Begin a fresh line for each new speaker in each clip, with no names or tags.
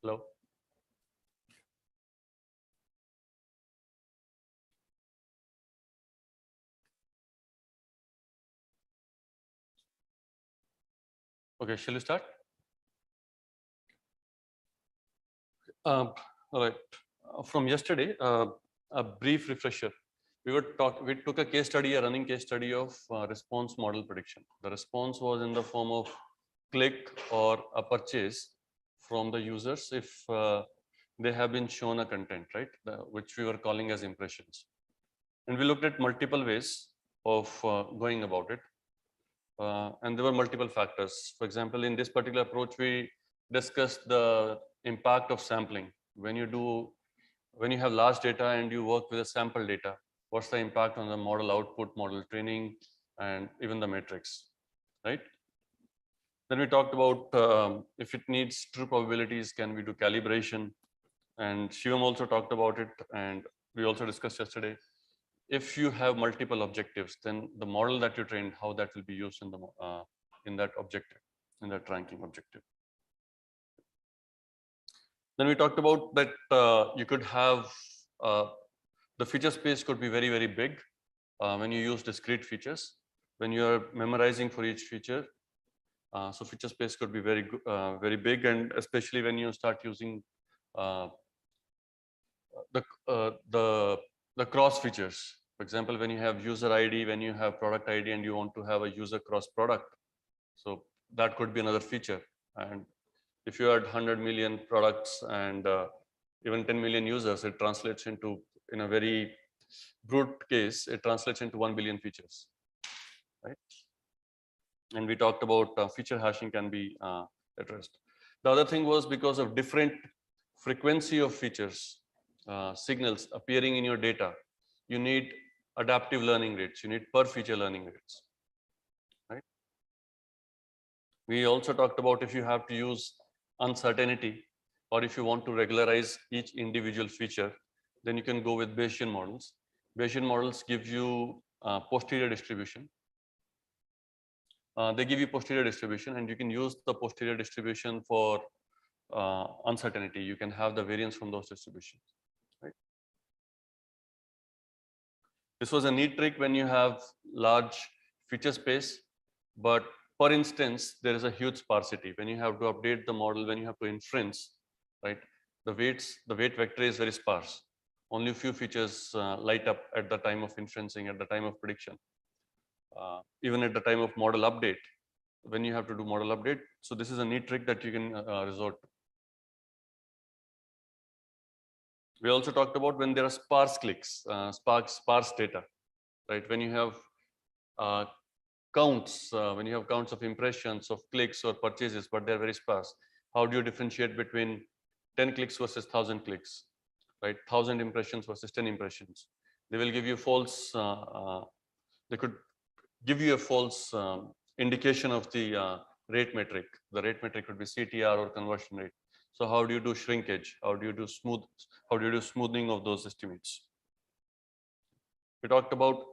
Hello. Okay, shall we start? All right. From yesterday, a brief refresher. We took a case study, a running case study of response model prediction. The response was in the form of click or a purchase from the users if they have been shown a content, right? Which we were calling as impressions. And we looked at multiple ways of going about it. And there were multiple factors. For example, in this particular approach, we discussed the impact of sampling. When you have large data and you work with a sample data, what's the impact on the model output, model training, and even the metrics, right? Then we talked about if it needs true probabilities, can we do calibration? And Shivam also talked about it, and we also discussed yesterday. If you have multiple objectives, then the model that you trained, how that will be used in that objective, in that ranking objective. Then we talked about that you could have the feature space could be very, very big when you use discrete features. When you are memorizing for each feature, so feature space could be very big, and especially when you start using the cross features. For example, when you have user ID, when you have product ID, and you want to have a user cross product, so that could be another feature. And if you had 100 million products and even 10 million users, it translates into, in a very brute case, it translates into 1 billion features, right? And we talked about feature hashing can be addressed. The other thing was because of different frequency of features, signals appearing in your data, you need adaptive learning rates, you need per feature learning rates, right? We also talked about if you have to use uncertainty, or if you want to regularize each individual feature, then you can go with Bayesian models. Bayesian models give you posterior distribution. They give you posterior distribution, and you can use the posterior distribution for uncertainty. You can have the variance from those distributions, right? This was a neat trick when you have large feature space, but for instance, there is a huge sparsity. When you have to update the model, when you have to inference, right? The weight vector is very sparse. Only a few features light up at the time of inferencing, at the time of prediction, even at the time of model update, when you have to do model update. So this is a neat trick that you can resort to. We also talked about when there are sparse clicks, sparse data, right? When you have counts, when you have counts of impressions, of clicks or purchases, but they're very sparse. How do you differentiate between 10 clicks versus 1,000 clicks, right? 1,000 impressions versus 10 impressions. They will give you false, they could give you a false indication of the rate metric. The rate metric could be CTR or conversion rate. So how do you do shrinkage? How do you do smoothing of those estimates? We talked about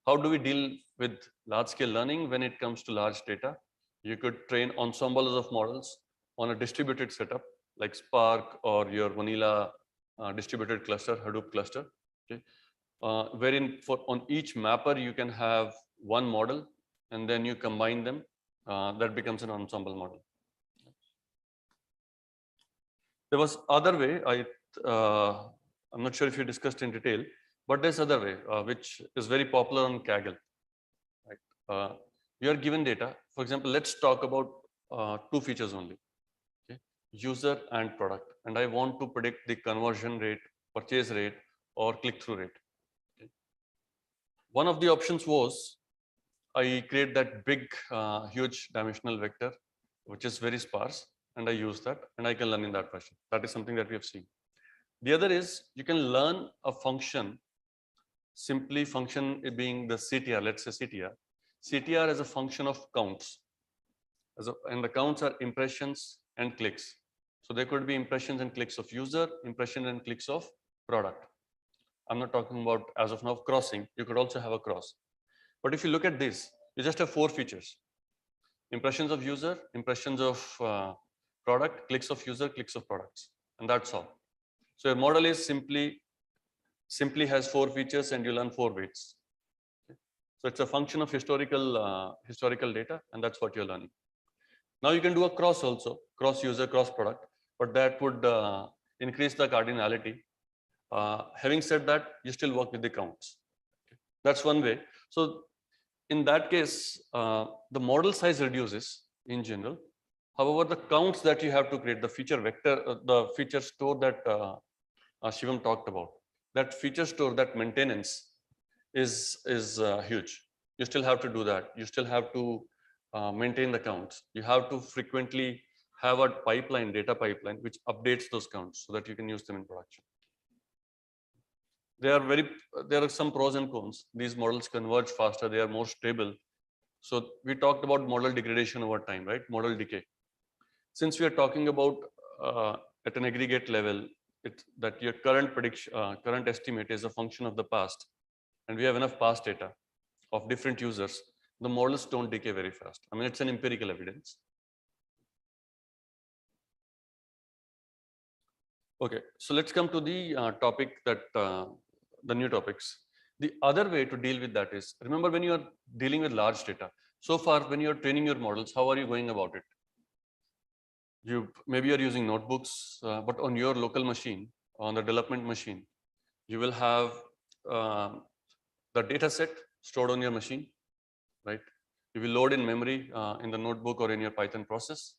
how do we deal with large scale learning when it comes to large data. You could train ensembles of models on a distributed setup like Spark or your vanilla distributed cluster, Hadoop cluster. Okay, wherein on each mapper you can have one model, and then you combine them. That becomes an ensemble model. There was other way. I'm not sure if you discussed in detail, but there's other way which is very popular on Kaggle. Right? You are given data. For example, let's talk about two features only: okay? User and product. And I want to predict the conversion rate, purchase rate, or click-through rate. Okay? One of the options was I create that big, huge dimensional vector, which is very sparse, and I use that, and I can learn in that fashion. That is something that we have seen. The other is you can learn a function, simply function being the CTR, let's say CTR. CTR is a function of counts, and the counts are impressions and clicks. So there could be impressions and clicks of user, impression and clicks of product. I'm not talking about, as of now, crossing. You could also have a cross. But if you look at this, you just have 4 features: impressions of user, impressions of product, clicks of user, clicks of products, and that's all. So your model is simply has 4 features and you learn 4 weights. Okay. So it's a function of historical data, and that's what you're learning. Now you can do a cross also, cross user, cross product, but that would increase the cardinality. Having said that, you still work with the counts. Okay. That's one way. So in that case, the model size reduces in general. However, the counts that you have to create, the feature vector, the feature store that Shivam talked about, that feature store, that maintenance is huge. You still have to do that. You still have to maintain the counts. You have to frequently have a pipeline, data pipeline, which updates those counts so that you can use them in production. There are some pros and cons. These models converge faster. They are more stable. So we talked about model degradation over time, right? Model decay. Since we are talking about at an aggregate level, that your current prediction, current estimate is a function of the past, and we have enough past data of different users, the models don't decay very fast. I mean, it's an empirical evidence. Okay, so let's come to the topic that the new topics. The other way to deal with that is, remember when you are dealing with large data, so far when you're training your models, how are you going about it? Maybe you're using notebooks, but on your local machine, on the development machine, you will have the data set stored on your machine, right? You will load in memory in the notebook or in your Python process,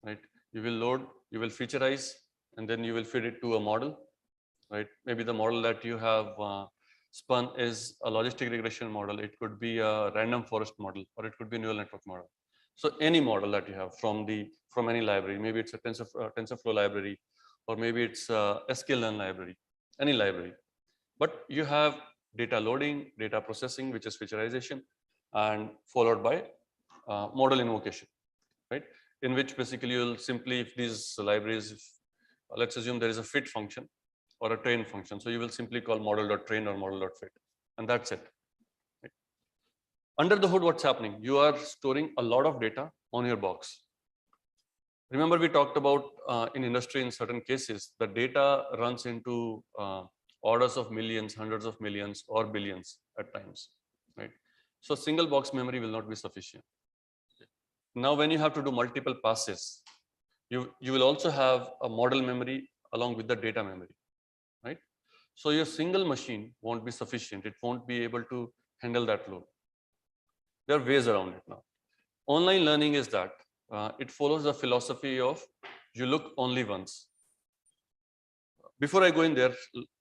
right? You will load, you will featureize, and then you will feed it to a model, right? Maybe the model that you have spun is a logistic regression model. It could be a random forest model, or it could be a neural network model. So any model that you have from any library, maybe it's a TensorFlow library, or maybe it's a sklearn library, any library. But you have data loading, data processing, which is featureization, and followed by model invocation, right? In which basically you'll simply, if these libraries, let's assume there is a fit function or a train function. So you will simply call model.train or model.fit, and that's it. Right? Under the hood, what's happening? You are storing a lot of data on your box. Remember, we talked about in industry, in certain cases, the data runs into orders of millions, hundreds of millions, or billions at times, right? So single box memory will not be sufficient. Now, when you have to do multiple passes, you will also have a model memory along with the data memory, right? So your single machine won't be sufficient. It won't be able to handle that load. There are ways around it now. Online learning is that it follows the philosophy of you look only once. Before I go in there,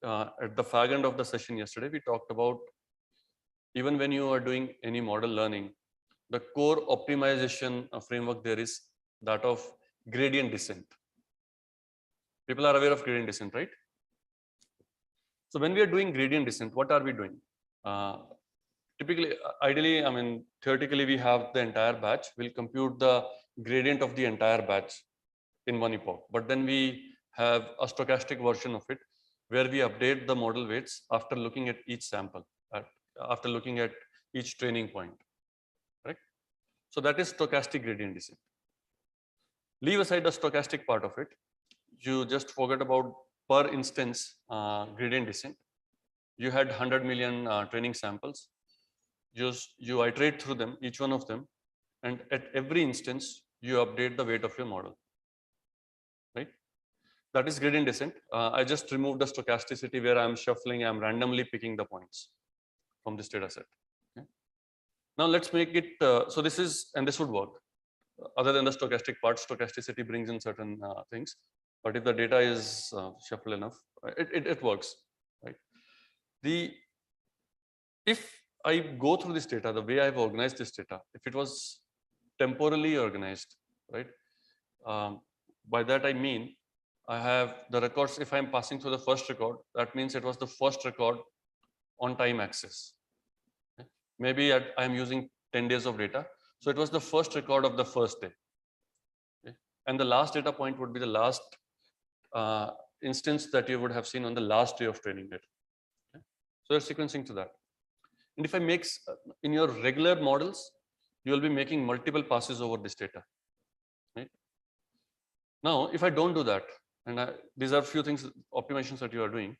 at the fag end of the session yesterday, we talked about even when you are doing any model learning, the core optimization framework there is that of gradient descent. People are aware of gradient descent, right? So when we are doing gradient descent, what are we doing? Typically, ideally, I mean, theoretically, we have the entire batch. We'll compute the gradient of the entire batch in one epoch. But then we have a stochastic version of it where we update the model weights after looking at each sample, after looking at each training point, right? So that is stochastic gradient descent. Leave aside the stochastic part of it. You just forget about per instance gradient descent. You had 100 million training samples. You iterate through them, each one of them, and at every instance, you update the weight of your model, right? That is gradient descent. I just removed the stochasticity where I'm shuffling, I'm randomly picking the points from this data set. Okay? Now let's make it, so this is, and this would work. Other than the stochastic part, stochasticity brings in certain things. But if the data is shuffled enough, it works, right? If I go through this data, the way I've organized this data, if it was temporally organized, right? By that I mean, I have the records. If I'm passing through the first record, that means it was the first record on time axis. Okay? Maybe I'm using 10 days of data. So it was the first record of the first day. Okay? And the last data point would be the last instance that you would have seen on the last day of training data. Okay? So you're sequencing to that. And if I make in your regular models, you will be making multiple passes over this data. Right? Now, if I don't do that, and these are few things, optimizations that you are doing,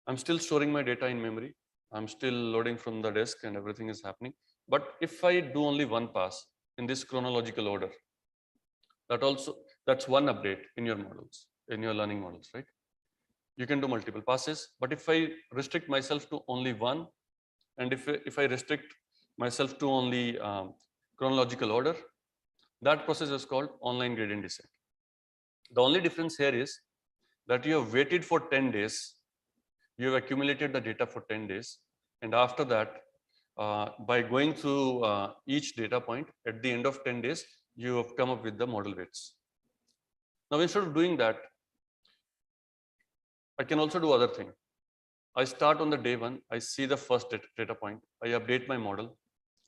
I'm still storing my data in memory. I'm still loading from the disk and everything is happening. But if I do only one pass in this chronological order, that's one update in your models, in your learning models, right? You can do multiple passes, but if I restrict myself to only one, and if I restrict myself to only chronological order, that process is called online gradient descent. The only difference here is that you have waited for 10 days, you have accumulated the data for 10 days, and after that, by going through each data point, at the end of 10 days, you have come up with the model weights. Now, instead of doing that, I can also do other thing. I start on the day one, I see the first data point, I update my model,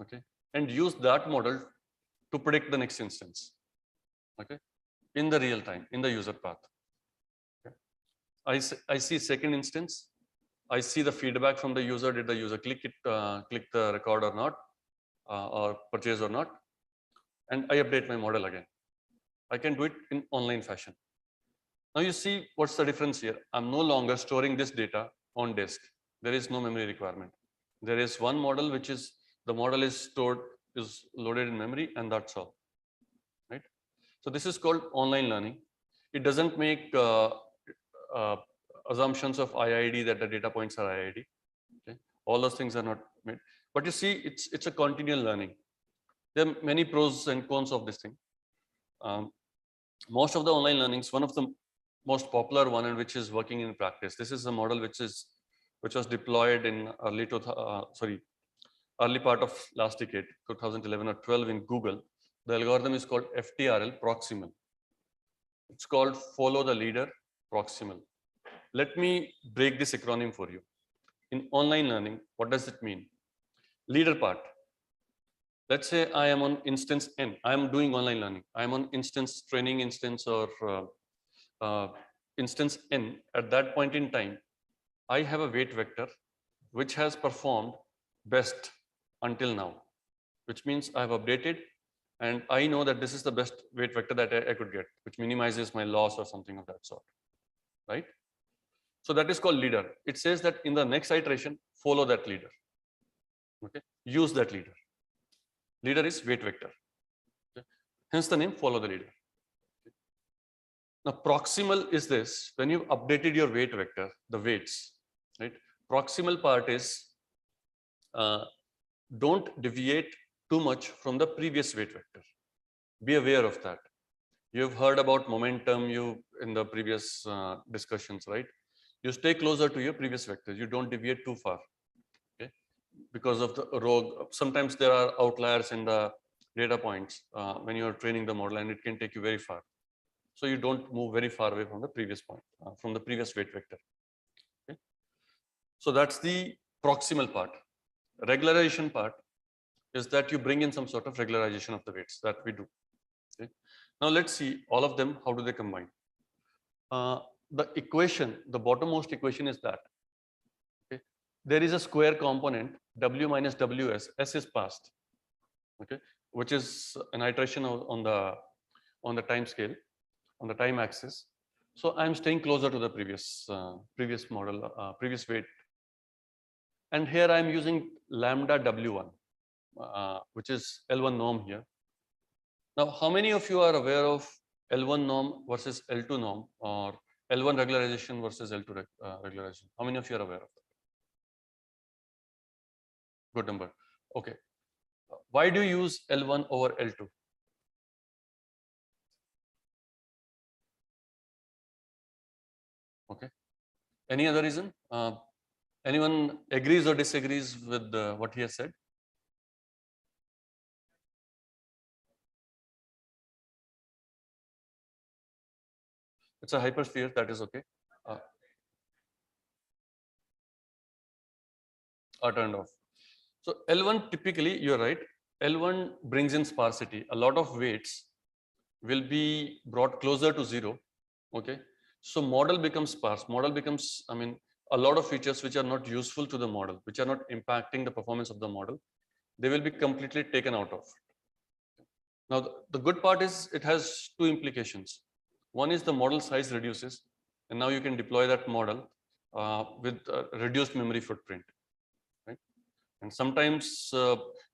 okay, and use that model to predict the next instance, okay, in the real time, in the user path. Okay. I see second instance, I see the feedback from the user. Did the user click the record or not, or purchase or not? And I update my model again. I can do it in online fashion. Now you see what's the difference here. I'm no longer storing this data on disk. There is no memory requirement. There is one model which is, the model is stored, is loaded in memory, and that's all, right? So this is called online learning. It doesn't make uh, assumptions of IID that the data points are IID. Okay? All those things are not made. But you see, it's a continual learning. There are many pros and cons of this thing. Most of the online learnings, one of the most popular one, and which is working in practice. This is a model which was deployed in early part of last decade, 2011 or 12 in Google. The algorithm is called FTRL proximal. It's called follow the leader proximal. Let me break this acronym for you. In online learning, what does it mean? Leader part. Let's say I am on instance N. I am doing online learning. I am on instance training instance or instance N. At that point in time, I have a weight vector which has performed best until now, which means I have updated and I know that this is the best weight vector that I could get, which minimizes my loss or something of that sort, right? So that is called leader. It says that in the next iteration, follow that leader. Okay, use that leader. Leader is weight vector. Okay? Hence the name follow the leader. Okay. Now proximal is this, when you've updated your weight vector, the weights, right? Proximal part is don't deviate too much from the previous weight vector. Be aware of that. You've heard about momentum in the previous discussions, right? You stay closer to your previous vectors. You don't deviate too far. Okay, because of the rogue. Sometimes there are outliers in the data points when you are training the model, and it can take you very far. So you don't move very far away from the previous point, from the previous weight vector. Okay, so that's the proximal part. Regularization part is that you bring in some sort of regularization of the weights that we do. Okay. Now let's see all of them. How do they combine? The equation, the bottommost equation is that okay, there is a square component W minus WS, S is passed, okay, which is an iteration on the time scale, on the time axis. So I'm staying closer to the previous model, previous weight, and here I'm using lambda W1, which is L1 norm here. Now, how many of you are aware of L1 norm versus L2 norm, or L1 regularization versus L2 regularization? How many of you are aware of that? Good number. Okay. Why do you use L1 over L2? Okay. Any other reason? Anyone agrees or disagrees with what he has said? It's a hypersphere, that is okay. Are turned off. So L1 typically, you're right. L1 brings in sparsity. A lot of weights will be brought closer to zero. Okay. So model becomes sparse. Model becomes, I mean, a lot of features which are not useful to the model, which are not impacting the performance of the model, they will be completely taken out of. Now, the good part is it has two implications. One is the model size reduces, and now you can deploy that model with reduced memory footprint, right? And sometimes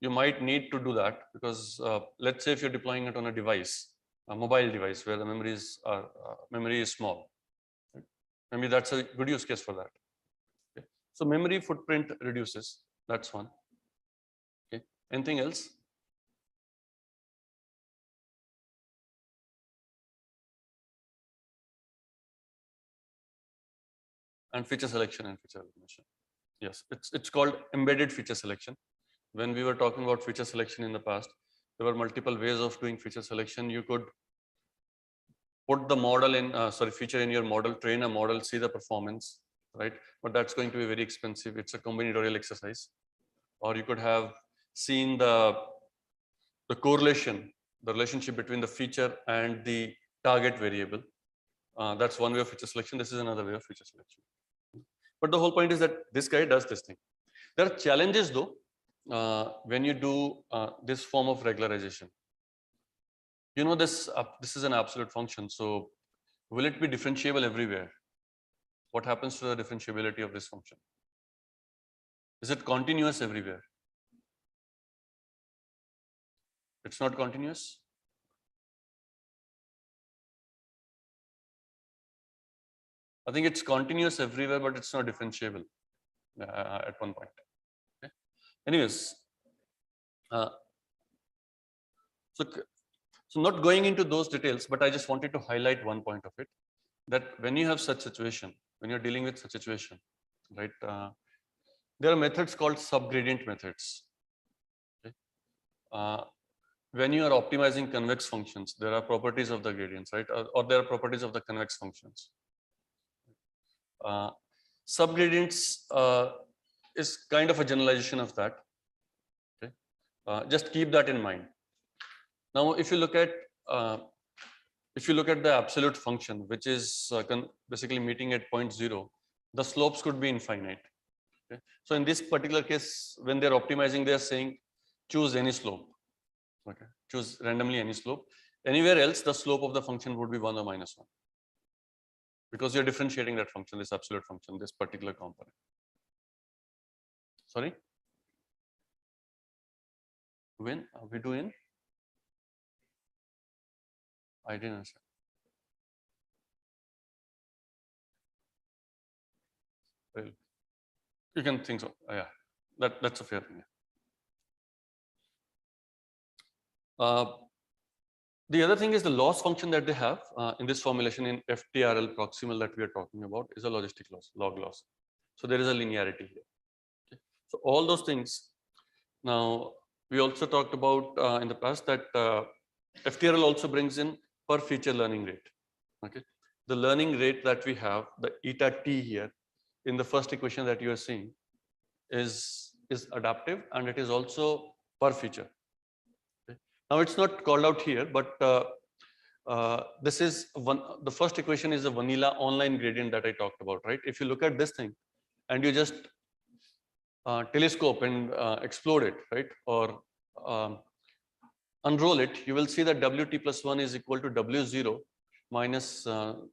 you might need to do that because let's say if you're deploying it on a device, a mobile device where the memory is small, right? Maybe that's a good use case for that. Okay. So memory footprint reduces. That's one. Okay. Anything else? And feature selection and feature recognition. Yes, it's called embedded feature selection. When we were talking about feature selection in the past, there were multiple ways of doing feature selection. You could put the model in, feature in your model, train a model, see the performance, right? But that's going to be very expensive. It's a combinatorial exercise. Or you could have seen the correlation, the relationship between the feature and the target variable. That's one way of feature selection. This is another way of feature selection. But the whole point is that this guy does this thing. There are challenges though when you do this form of regularization. You know, this is an absolute function. So will it be differentiable everywhere? What happens to the differentiability of this function? Is it continuous everywhere? It's not continuous. I think it's continuous everywhere, but it's not differentiable at one point. Okay. Anyways, so not going into those details, but I just wanted to highlight one point of it, that when you have such situation, when you're dealing with such situation, right, there are methods called subgradient methods. Okay. When you are optimizing convex functions, there are properties of the gradients, right, or there are properties of the convex functions. Subgradients is kind of a generalization of that. Okay. Just keep that in mind. Now, if you look at the absolute function, which is basically meeting at 0.0, the slopes could be infinite. Okay. So in this particular case, when they're optimizing, they're saying choose any slope. Okay. Choose randomly any slope. Anywhere else, the slope of the function would be 1 or -1, because you're differentiating that function, this absolute function, this particular component. Sorry? When we do in? I didn't understand. Well, you can think so. Yeah, that's a fair thing. The other thing is the loss function that they have in this formulation in FTRL proximal that we are talking about is a logistic loss, log loss. So there is a linearity here. Okay. So all those things. Now we also talked about in the past that FTRL also brings in per feature learning rate. Okay, the learning rate that we have, the eta t here in the first equation that you are seeing, is adaptive, and it is also per feature. Okay. Now it's not called out here, but this is the first equation is a vanilla online gradient that I talked about, right? If you look at this thing and you just telescope and explode it, right, or unroll it, you will see that WT plus 1 is equal to W0 minus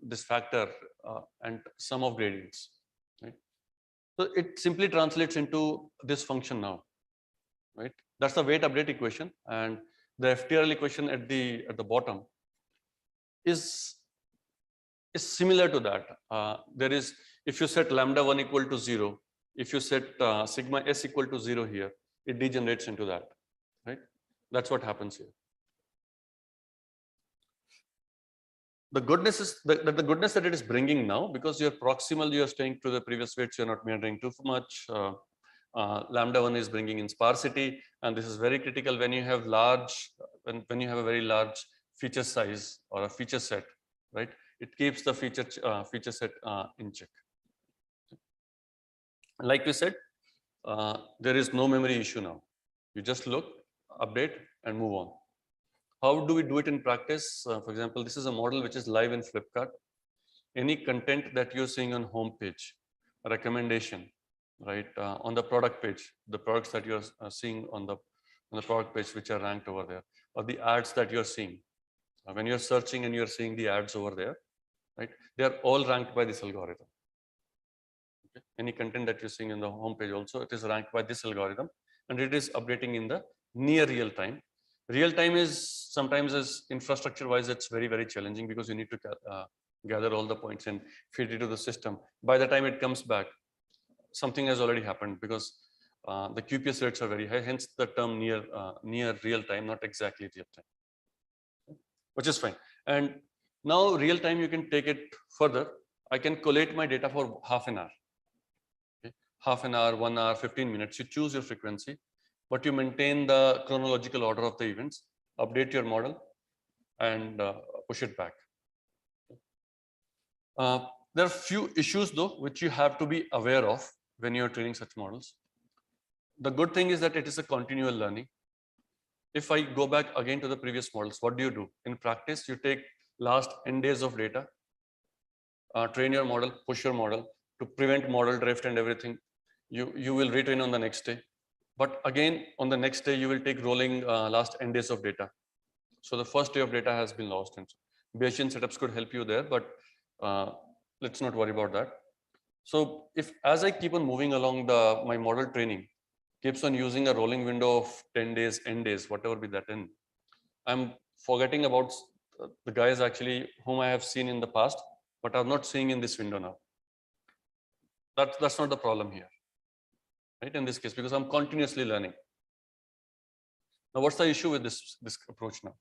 this factor and sum of gradients, right? So it simply translates into this function now, right? That's the weight update equation, and the FTRL equation at the bottom is similar to that. There is, if you set lambda 1 equal to 0, if you set sigma s equal to 0 here, it degenerates into that, right? That's what happens here. The goodness is the goodness that it is bringing now, because you're proximal, you're staying to the previous weights, you're not meandering too much. Lambda 1 is bringing in sparsity, and this is very critical when you have large, when you have a very large feature size or a feature set, right? It keeps the feature set in check. Like we said, there is no memory issue now. You just look, update, and move on. How do we do it in practice? For example, this is a model which is live in Flipkart. Any content that you're seeing on home page, a recommendation, right, on the product page, the products that you're seeing on the product page which are ranked over there, or the ads that you're seeing, When you're searching and you're seeing the ads over there, right? They are all ranked by this algorithm. Okay? Any content that you're seeing in the home page also, it is ranked by this algorithm, and it is updating in the near real time. Real time is sometimes, as infrastructure wise, it's very, very challenging because you need to gather all the points and feed it to the system. By the time it comes back, something has already happened because the QPS rates are very high, hence the term near real time, not exactly real time, which is fine. And now real time, you can take it further. I can collate my data for half an hour. Okay? Half an hour, 1 hour, 15 minutes. You choose your frequency, but you maintain the chronological order of the events, update your model, and push it back. There are few issues though, which you have to be aware of when you're training such models. The good thing is that it is a continual learning. If I go back again to the previous models, what do? In practice, you take last n days of data, train your model, push your model to prevent model drift and everything. You will retrain on the next day. But again, on the next day, you will take rolling last n days of data. So the first day of data has been lost. And so Bayesian setups could help you there, but let's not worry about that. So if as I keep on moving along my model training, keeps on using a rolling window of 10 days, n days, whatever be that in, I'm forgetting about the guys actually whom I have seen in the past, but I'm not seeing in this window now. That's not the problem here, right? In this case, because I'm continuously learning. Now, what's the issue with this approach now?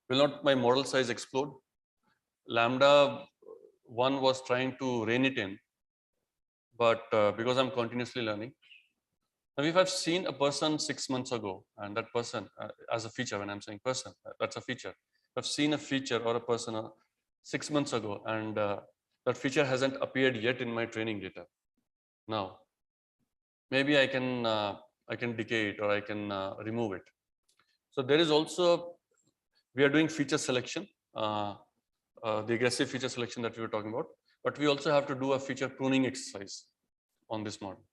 Will not my model size explode? Lambda 1 was trying to rein it in, but because I'm continuously learning. Now, if I've seen a person 6 months ago, and that person as a feature, when I'm saying person, that's a feature. I've seen a feature or a person 6 months ago, and that feature hasn't appeared yet in my training data. Now, maybe I can decay it or I can remove it. So there is also, we are doing feature selection, the aggressive feature selection that we were talking about, but we also have to do a feature pruning exercise on this model.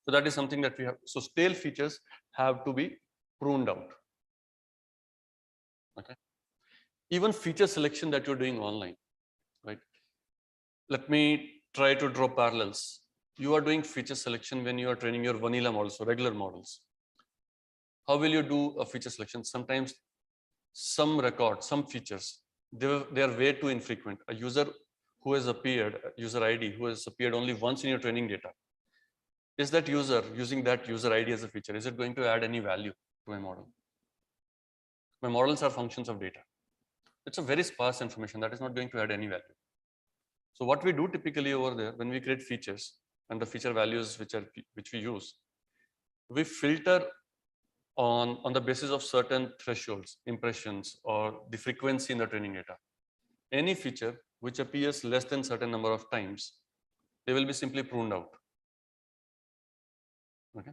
So that is something that we have. So stale features have to be pruned out. Okay. Even feature selection that you're doing online, right? Let me try to draw parallels. You are doing feature selection when you are training your vanilla models or regular models. How will you do a feature selection? Sometimes some record, some features, they are way too infrequent. A user who has appeared, user ID who has appeared only once in your training data, is that user using that user ID as a feature, is it going to add any value to my model? My models are functions of data. It's a very sparse information that is not going to add any value. So what we do typically over there when we create features and the feature values which we use, we filter on the basis of certain thresholds, impressions, or the frequency in the training data. Any feature which appears less than certain number of times, they will be simply pruned out. Okay.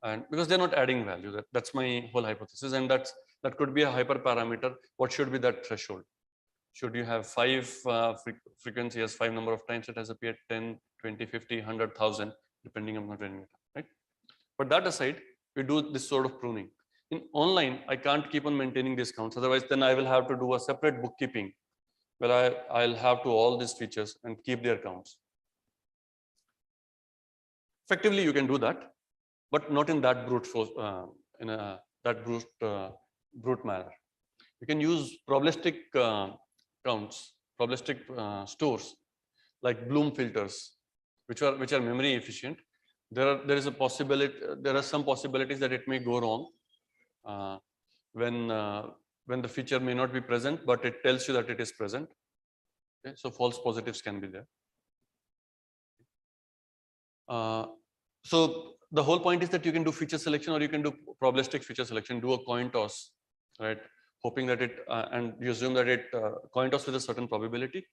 And because they're not adding value, that's my whole hypothesis, and that could be a hyperparameter. What should be that threshold? Should you have 5 frequency as 5 number of times it has appeared, 10, 20, 50, 100,000, depending on the training data, right? But that aside, we do this sort of pruning. In online, I can't keep on maintaining these counts. Otherwise, then I will have to do a separate bookkeeping where I'll have to all these features and keep their counts. Effectively, you can do that, but not in that brute force, brute manner. You can use probabilistic counts, probabilistic stores like Bloom filters, which are memory efficient. There is a possibility. There are some possibilities that it may go wrong when the feature may not be present, but it tells you that it is present. Okay? So false positives can be there. So the whole point is that you can do feature selection or you can do probabilistic feature selection, do a coin toss, right? Hoping that it, and you assume that it coin toss with a certain probability.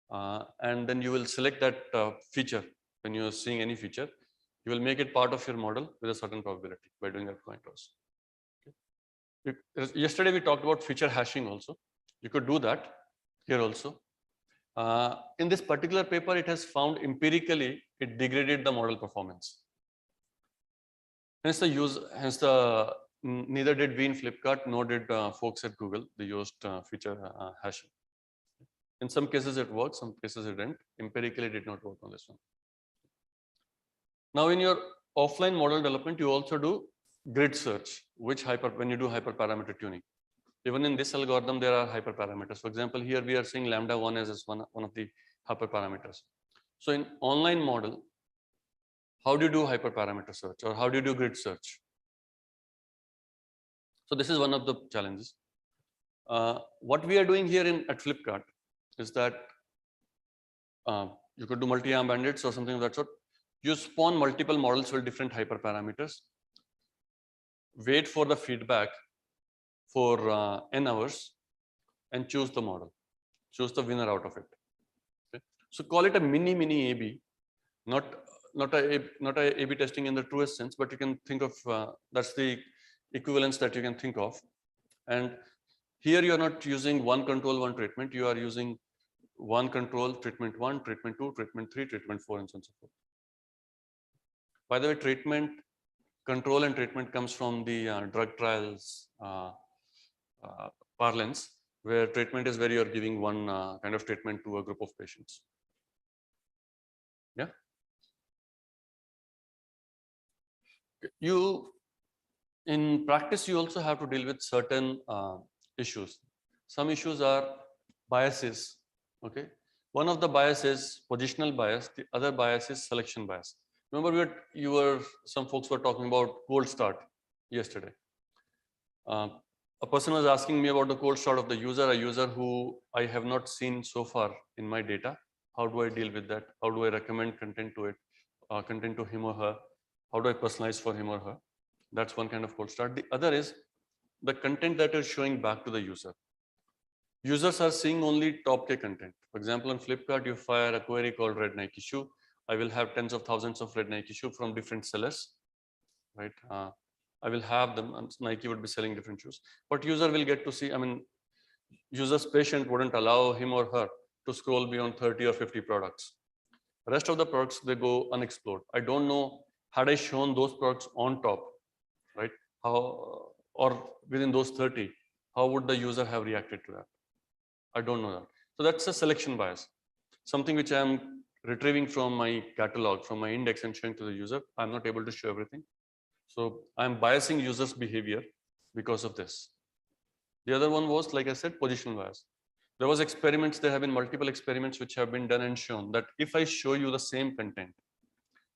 And then you will select that feature when you're seeing any feature. You will make it part of your model with a certain probability by doing that coin toss. Okay. Yesterday we talked about feature hashing also. You could do that here also. In this particular paper, it has found empirically it degraded the model performance. Hence the use, neither did we in Flipkart, nor did folks at Google. They used feature hashing. In some cases it worked, some cases it didn't. Empirically, it did not work on this one. Now, in your offline model development, you also do grid search, when you do hyperparameter tuning. Even in this algorithm, there are hyperparameters. For example, here we are seeing lambda 1 as one of the hyperparameters. So in online model, how do you do hyperparameter search, or how do you do grid search? So this is one of the challenges. What we are doing here at Flipkart is that you could do multi-arm bandits or something of that sort. You spawn multiple models with different hyperparameters, wait for the feedback for n hours, and choose the model, choose the winner out of it. Okay? So call it a mini A/B, not a A/B testing in the truest sense, but you can think of that's the equivalence that you can think of. And here you are not using one control, one treatment. You are using one control, treatment 1, treatment 2, treatment 3, treatment 4, and so on and so forth. By the way, treatment, control and treatment comes from the drug trials parlance, where treatment is where you are giving one kind of treatment to a group of patients. Yeah. In practice, you also have to deal with certain issues. Some issues are biases. Okay. One of the biases is positional bias. The other bias is selection bias. Remember, some folks were talking about cold start yesterday. A person was asking me about the cold start of the user, a user who I have not seen so far in my data. How do I deal with that? How do I recommend content to it, content to him or her? How do I personalize for him or her? That's one kind of cold start. The other is the content that is showing back to the user. Users are seeing only top tier content. For example, on Flipkart, you fire a query called red Nike shoe. I will have tens of thousands of red Nike shoe from different sellers, right? I will have them, and Nike would be selling different shoes. But user will get to see, user's patient wouldn't allow him or her to scroll beyond 30 or 50 products. The rest of the products, they go unexplored. I don't know, had I shown those products on top, right? How, or within those 30, how would the user have reacted to that? I don't know that. So that's a selection bias, something which I'm retrieving from my catalog, from my index, and showing to the user. I'm not able to show everything. So I'm biasing users' behavior because of this. The other one was, like I said, positional bias. There was experiments, there have been multiple experiments which have been done and shown that if I show you the same content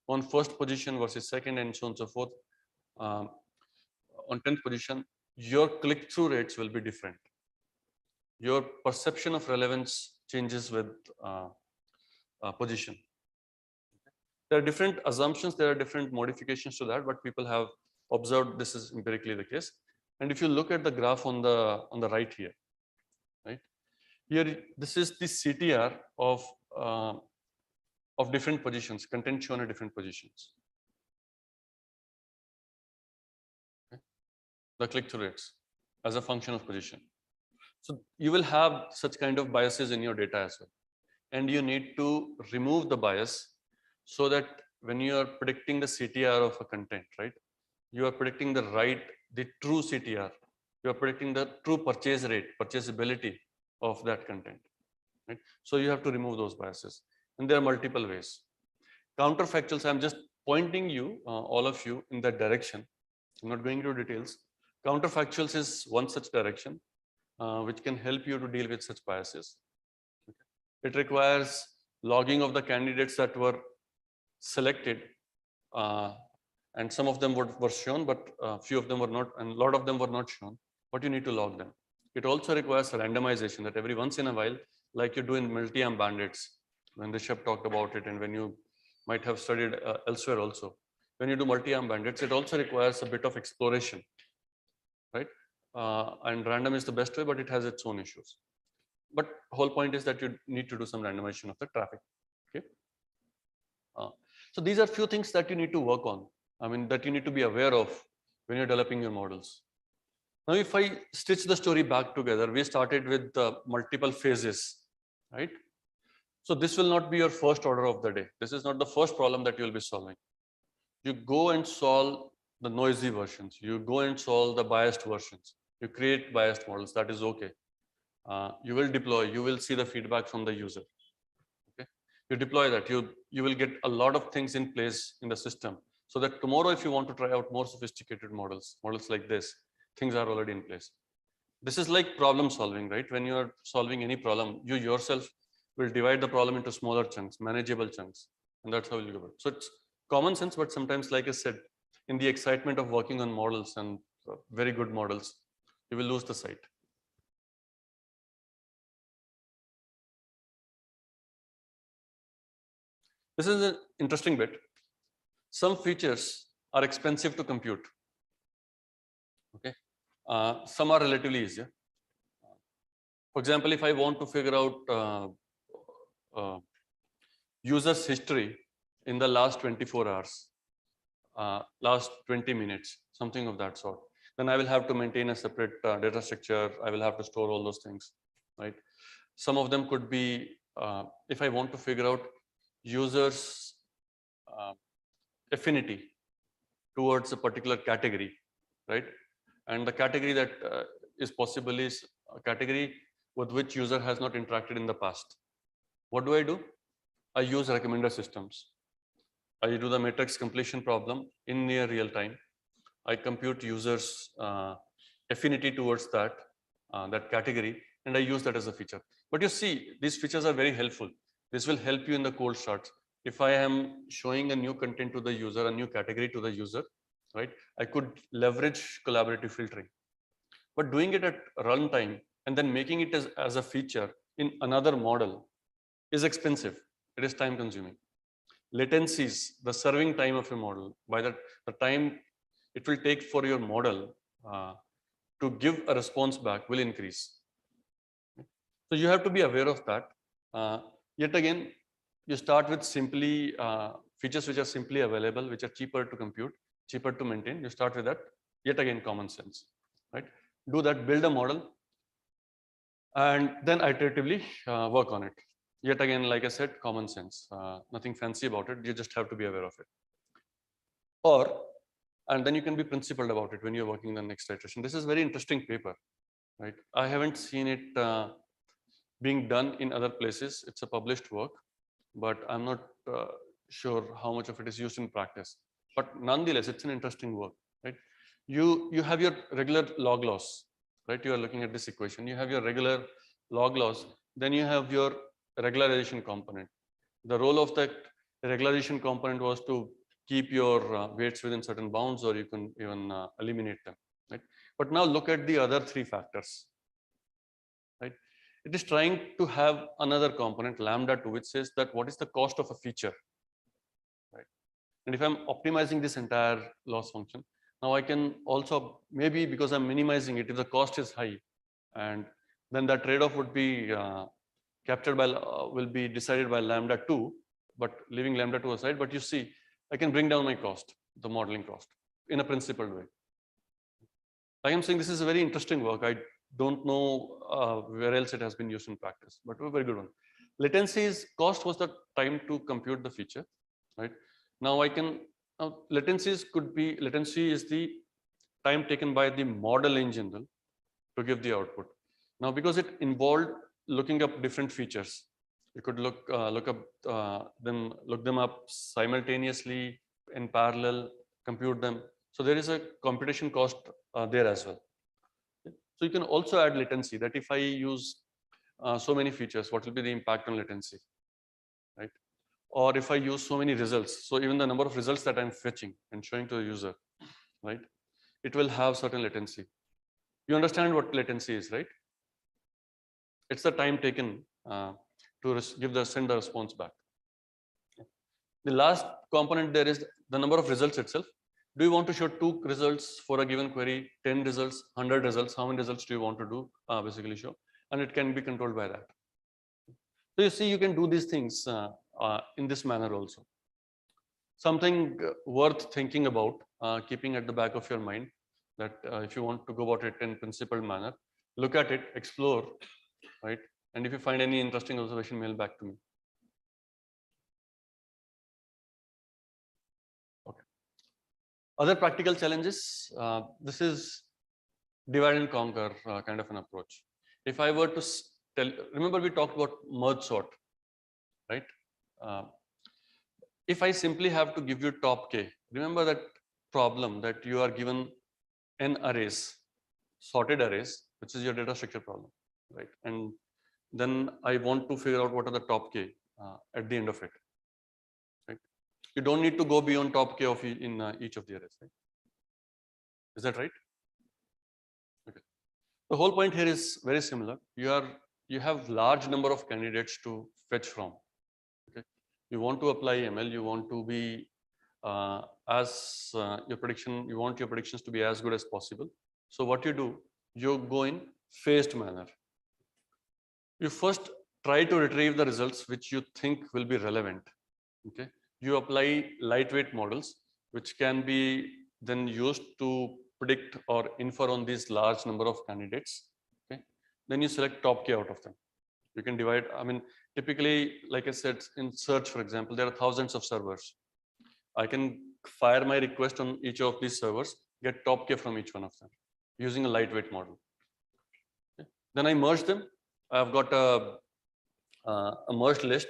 on first position versus second and so on and so forth, on 10th position, your click-through rates will be different. Your perception of relevance changes with position. There are different assumptions, there are different modifications to that, but people have observed this is empirically the case. And if you look at the graph on the right here, right? Here, this is the CTR of different positions, content shown at different positions. Okay? The click-through rates as a function of position. So you will have such kind of biases in your data as well. And you need to remove the bias so that when you are predicting the CTR of a content, right, you are predicting the true CTR. You are predicting the true purchase rate, purchasability of that content. Right? So you have to remove those biases. And there are multiple ways. Counterfactuals, I'm just pointing you, all of you, in that direction. I'm not going into details. Counterfactuals is one such direction which can help you to deal with such biases. Okay. It requires logging of the candidates that were selected, and some of them were shown, but few of them were not, and a lot of them were not shown, but you need to log them. It also requires randomization, that every once in a while, like you do in multi-arm bandits, when Rishabh talked about it, and when you might have studied elsewhere also, when you do multi-arm bandits, it also requires a bit of exploration, right? And random is the best way, but it has its own issues. But whole point is that you need to do some randomization of the traffic. Okay. So these are few things that you need to work on. That you need to be aware of when you're developing your models. Now, if I stitch the story back together, we started with multiple phases, right? So this will not be your first order of the day. This is not the first problem that you will be solving. You go and solve the noisy versions. You go and solve the biased versions. You create biased models. That is okay. You will deploy. You will see the feedback from the user. Okay. You deploy that. You will get a lot of things in place in the system, so that tomorrow, if you want to try out more sophisticated models like this, things are already in place. This is like problem solving, right? When you are solving any problem, you yourself will divide the problem into smaller chunks, manageable chunks, and that's how you go. So it's common sense, but sometimes, like I said, in the excitement of working on models and very good models, you will lose the sight. This is an interesting bit. Some features are expensive to compute. Okay, some are relatively easier. For example, if I want to figure out users' history in the last 24 hours, last 20 minutes, something of that sort, then I will have to maintain a separate data structure. I will have to store all those things, right? Some of them could be, if I want to figure out users' affinity towards a particular category, right? And the category that is possible is a category with which user has not interacted in the past. What do? I use recommender systems. I do the matrix completion problem in near real time. I compute users' affinity towards that category, and I use that as a feature. But you see, these features are very helpful. This will help you in the cold starts. If I am showing a new content to the user, a new category to the user, right? I could leverage collaborative filtering. But doing it at runtime and then making it as a feature in another model is expensive. It is time consuming. Latencies, the serving time of a model, by the time it will take for your model to give a response back will increase. So you have to be aware of that. Yet again, you start with simply features which are simply available, which are cheaper to compute, cheaper to maintain. You start with that. Yet again, common sense, right? Do that, build a model, and then iteratively work on it. Yet again, like I said, common sense, nothing fancy about it. You just have to be aware of it. And then you can be principled about it when you're working the next iteration. This is very interesting paper, right? I haven't seen it being done in other places. It's a published work, but I'm not sure how much of it is used in practice. But nonetheless, it's an interesting work, right? You have your regular log loss, right? You are looking at this equation. You have your regular log loss. Then you have your regularization component. The role of that regularization component was to keep your weights within certain bounds, or you can even eliminate them, right? But now look at the other three factors, right? It is trying to have another component, lambda 2, which says that what is the cost of a feature, right? And if I'm optimizing this entire loss function, now I can also, maybe because I'm minimizing it, if the cost is high, and then that trade-off would be captured by, will be decided by lambda 2, but leaving lambda 2 aside. But you see, I can bring down my cost, the modeling cost, in a principled way. I am saying this is a very interesting work. I don't know where else it has been used in practice, but a very good one. Latency's cost was the time to compute the feature, right? Now latencies could be, latency is the time taken by the model in general to give the output. Now, because it involved looking up different features, you could look them up simultaneously, in parallel, compute them. So there is a computation cost there as well. So you can also add latency, that if I use so many features, what will be the impact on latency, right? Or if I use so many results, so even the number of results that I'm fetching and showing to the user, right? It will have certain latency. You understand what latency is, right? It's the time taken to send the response back. The last component there is the number of results itself. Do you want to show 2 results for a given query, 10 results, 100 results? How many results do you want to do basically show? And it can be controlled by that. So you see, you can do these things in this manner also. Something worth thinking about, keeping at the back of your mind, that if you want to go about it in principled manner, look at it, explore, right? And if you find any interesting observation, mail back to me. Okay. Other practical challenges, this is divide and conquer kind of an approach. If I were to remember we talked about merge sort, right? If I simply have to give you top k, remember that problem that you are given n arrays, sorted arrays, which is your data structure problem, right? And then I want to figure out what are the top k at the end of it, right? You don't need to go beyond top k of in each of the arrays, right? Is that right? Okay. The whole point here is very similar. You have large number of candidates to fetch from. Okay. You want to apply ML. You want to be you want your predictions to be as good as possible. So what you do, you go in phased manner. You first try to retrieve the results which you think will be relevant. Okay. You apply lightweight models which can be then used to predict or infer on these large number of candidates. Okay. Then you select top k out of them. You can divide. I mean, typically, like I said, in search, for example, there are thousands of servers. I can fire my request on each of these servers, get top k from each one of them using a lightweight model. Okay. Then I merge them. I've got a merged list.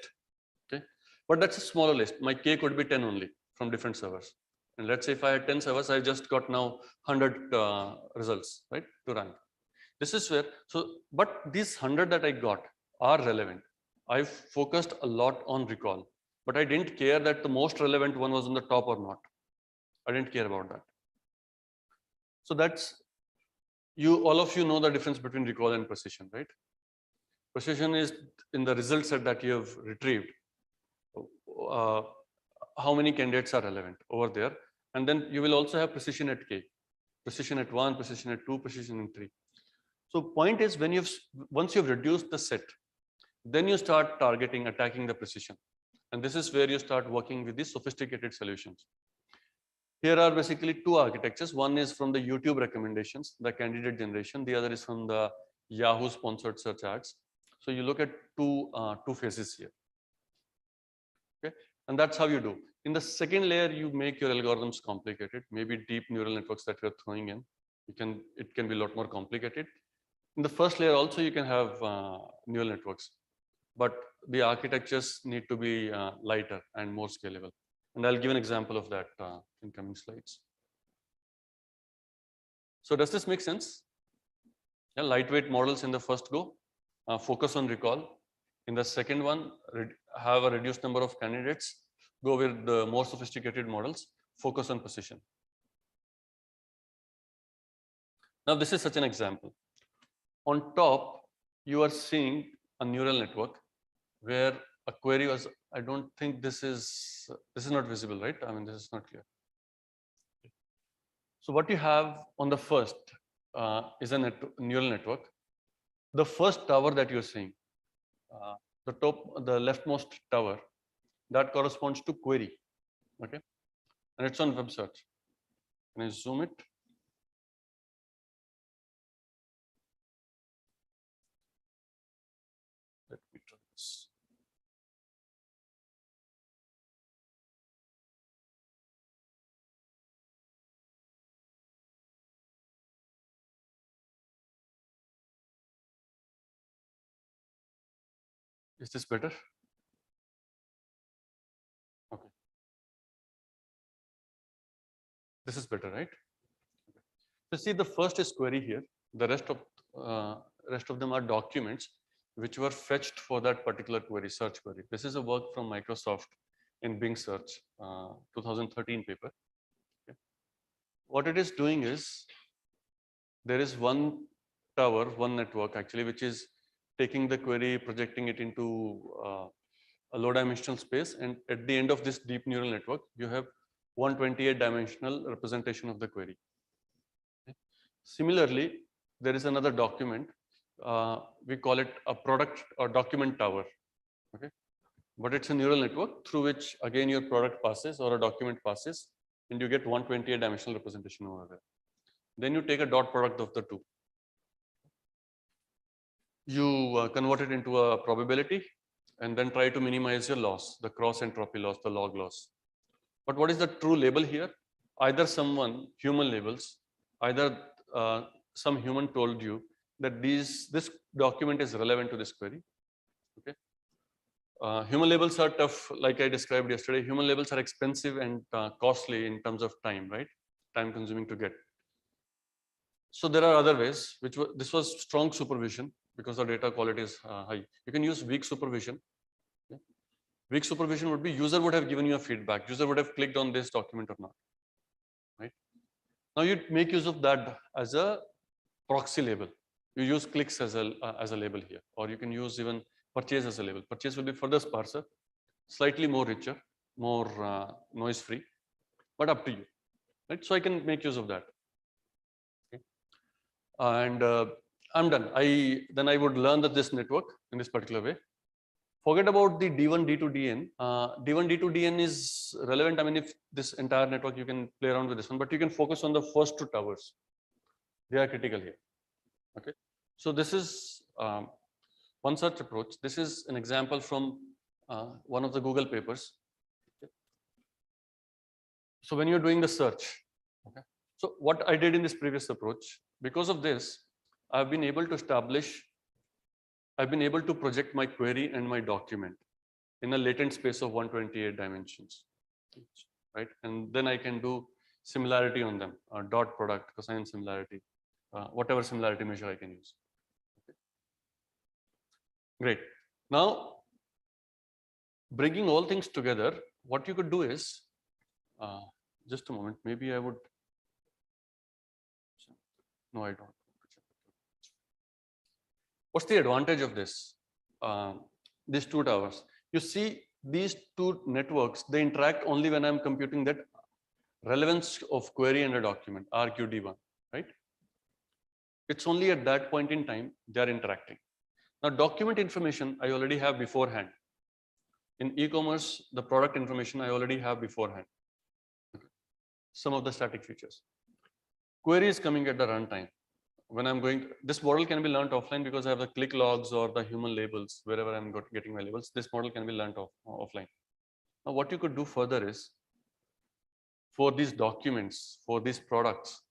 Okay. But that's a smaller list. My k could be 10 only from different servers. And let's say if I had 10 servers, I just got now 100 results, right, to rank. This is where, but these 100 that I got are relevant. I focused a lot on recall, but I didn't care that the most relevant one was on the top or not. I didn't care about that. So that's, all of you know the difference between recall and precision, right? Precision is in the result set that you have retrieved. How many candidates are relevant over there. And then you will also have precision at k, precision at 1, precision at 2, precision in 3. So point is, when once you've reduced the set, then you start attacking the precision. And this is where you start working with these sophisticated solutions. Here are basically two architectures. One is from the YouTube recommendations, the candidate generation. The other is from the Yahoo sponsored search ads. So you look at two phases here. Okay, and that's how you do. In the second layer, you make your algorithms complicated. Maybe deep neural networks that you're throwing in. It can be a lot more complicated. In the first layer also, you can have neural networks, but the architectures need to be lighter and more scalable. And I'll give an example of that in coming slides. So does this make sense? Yeah, lightweight models in the first go, focus on recall. In the second one, have a reduced number of candidates, go with the more sophisticated models, focus on precision. Now this is such an example. On top, you are seeing a neural network where a query was, I don't think this is not visible, right? I mean, this is not clear. So what you have on the first is a neural network. The first tower that you're seeing, the leftmost tower, that corresponds to query, okay? And it's on web search. Can I zoom it? Let me try this. Is this better? Okay. This is better, right? So see, the first is query here. The rest of them are documents which were fetched for that particular query, search query. This is a work from Microsoft in Bing Search, 2013 paper. Okay. What it is doing is, there is one tower, one network actually, which is taking the query, projecting it into a low dimensional space. And at the end of this deep neural network, you have 128 dimensional representation of the query. Okay. Similarly, there is another document. We call it a product or document tower. Okay. But it's a neural network through which again your product passes or a document passes, and you get 128 dimensional representation over there. Then you take a dot product of the two. You convert it into a probability and then try to minimize your loss, the cross entropy loss, the log loss. But what is the true label here? either someone human labels, either some human told you that this document is relevant to this query. Okay. Human labels are tough, like I described yesterday. Human labels are expensive and costly in terms of time, right? Time consuming to get. So there are other ways, this was strong supervision because the data quality is high. You can use weak supervision. Yeah. Weak supervision would be user would have given you a feedback. User would have clicked on this document or not, right? Now you make use of that as a proxy label. You use clicks as a label here, or you can use even purchase as a label. Purchase will be further sparser, slightly more richer, more noise free, but up to you, right? So I can make use of that. Okay. And I'm done. Then I would learn that this network in this particular way. Forget about the D1, D2, DN. D1, D2, DN is relevant. I mean, if this entire network, you can play around with this one, but you can focus on the first two towers. They are critical here. Okay. So this is one such approach. This is an example from one of the Google papers. Okay. So when you're doing the search, okay. So what I did in this previous approach, because of this, I've been able to project my query and my document in a latent space of 128 dimensions, right? And then I can do similarity on them, dot product, cosine similarity, whatever similarity measure I can use. Okay. Great. Now, bringing all things together, what you could do is, just a moment, maybe I would, no, I don't. What's the advantage of this? These two towers. You see, these two networks, they interact only when I'm computing that relevance of query and a document, RQD1, right? It's only at that point in time they are interacting. Now, document information I already have beforehand. In e-commerce, the product information I already have beforehand. Some of the static features. Query is coming at the runtime. When I'm going, this model can be learned offline because I have the click logs or the human labels, wherever I'm getting my labels, this model can be learned offline. Now, what you could do further is, for these documents, for these products,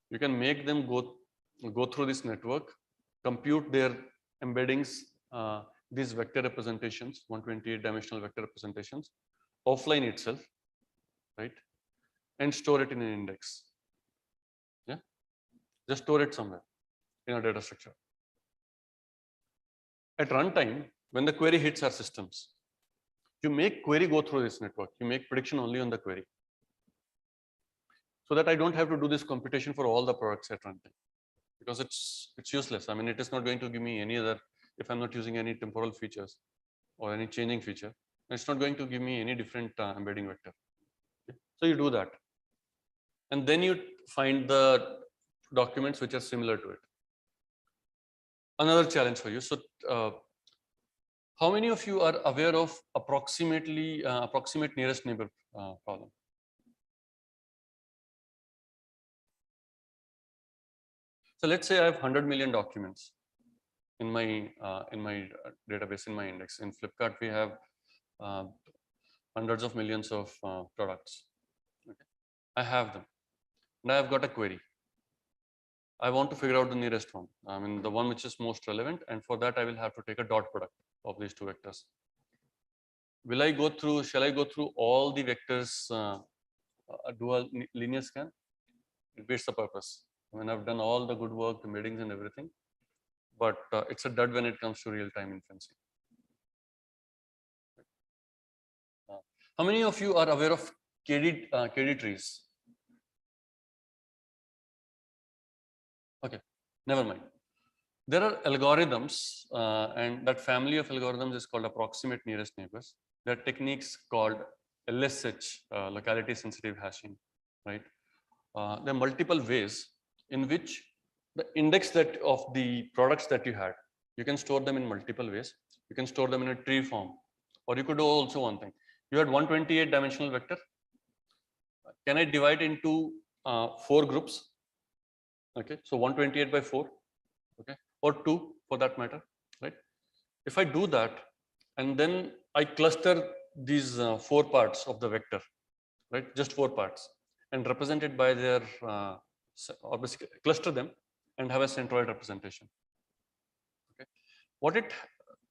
you can make them go through this network, compute their embeddings, these vector representations, 128 dimensional vector representations, offline itself, right? And store it in an index. Yeah, just store it somewhere in a data structure. At runtime, when the query hits our systems, you make query go through this network. You make prediction only on the query, so that I don't have to do this computation for all the products at runtime, because it's useless. I mean, it is not going to give me any other, if I'm not using any temporal features or any changing feature, it's not going to give me any different embedding vector. Okay. So you do that, and then you find the documents which are similar to it. Another challenge for you. So how many of you are aware of approximate nearest neighbor problem? So let's say I have 100 million documents in my database, in my index. In Flipkart, we have hundreds of millions of products. Okay. I have them, and I have got a query. I want to figure out the nearest one. I mean, the one which is most relevant, and for that I will have to take a dot product of these two vectors. Shall I go through all the vectors, do a linear scan? It beats the purpose. I mean, I've done all the good work, the embeddings and everything, but it's a dud when it comes to real-time inferencing. How many of you are aware of KD trees? Okay, never mind. There are algorithms, and that family of algorithms is called approximate nearest neighbors. There are techniques called LSH, locality sensitive hashing, right? There are multiple ways in which the index of the products that you had, you can store them in multiple ways. You can store them in a tree form, or you could do also one thing. You had 128 dimensional vector. Can I divide into 4 groups? Okay, so 128 by 4, okay, or 2 for that matter, right? If I do that, and then I cluster these 4 parts of the vector, right? Just 4 parts. and represent it by their, or basically cluster them and have a centroid representation. Okay. What it,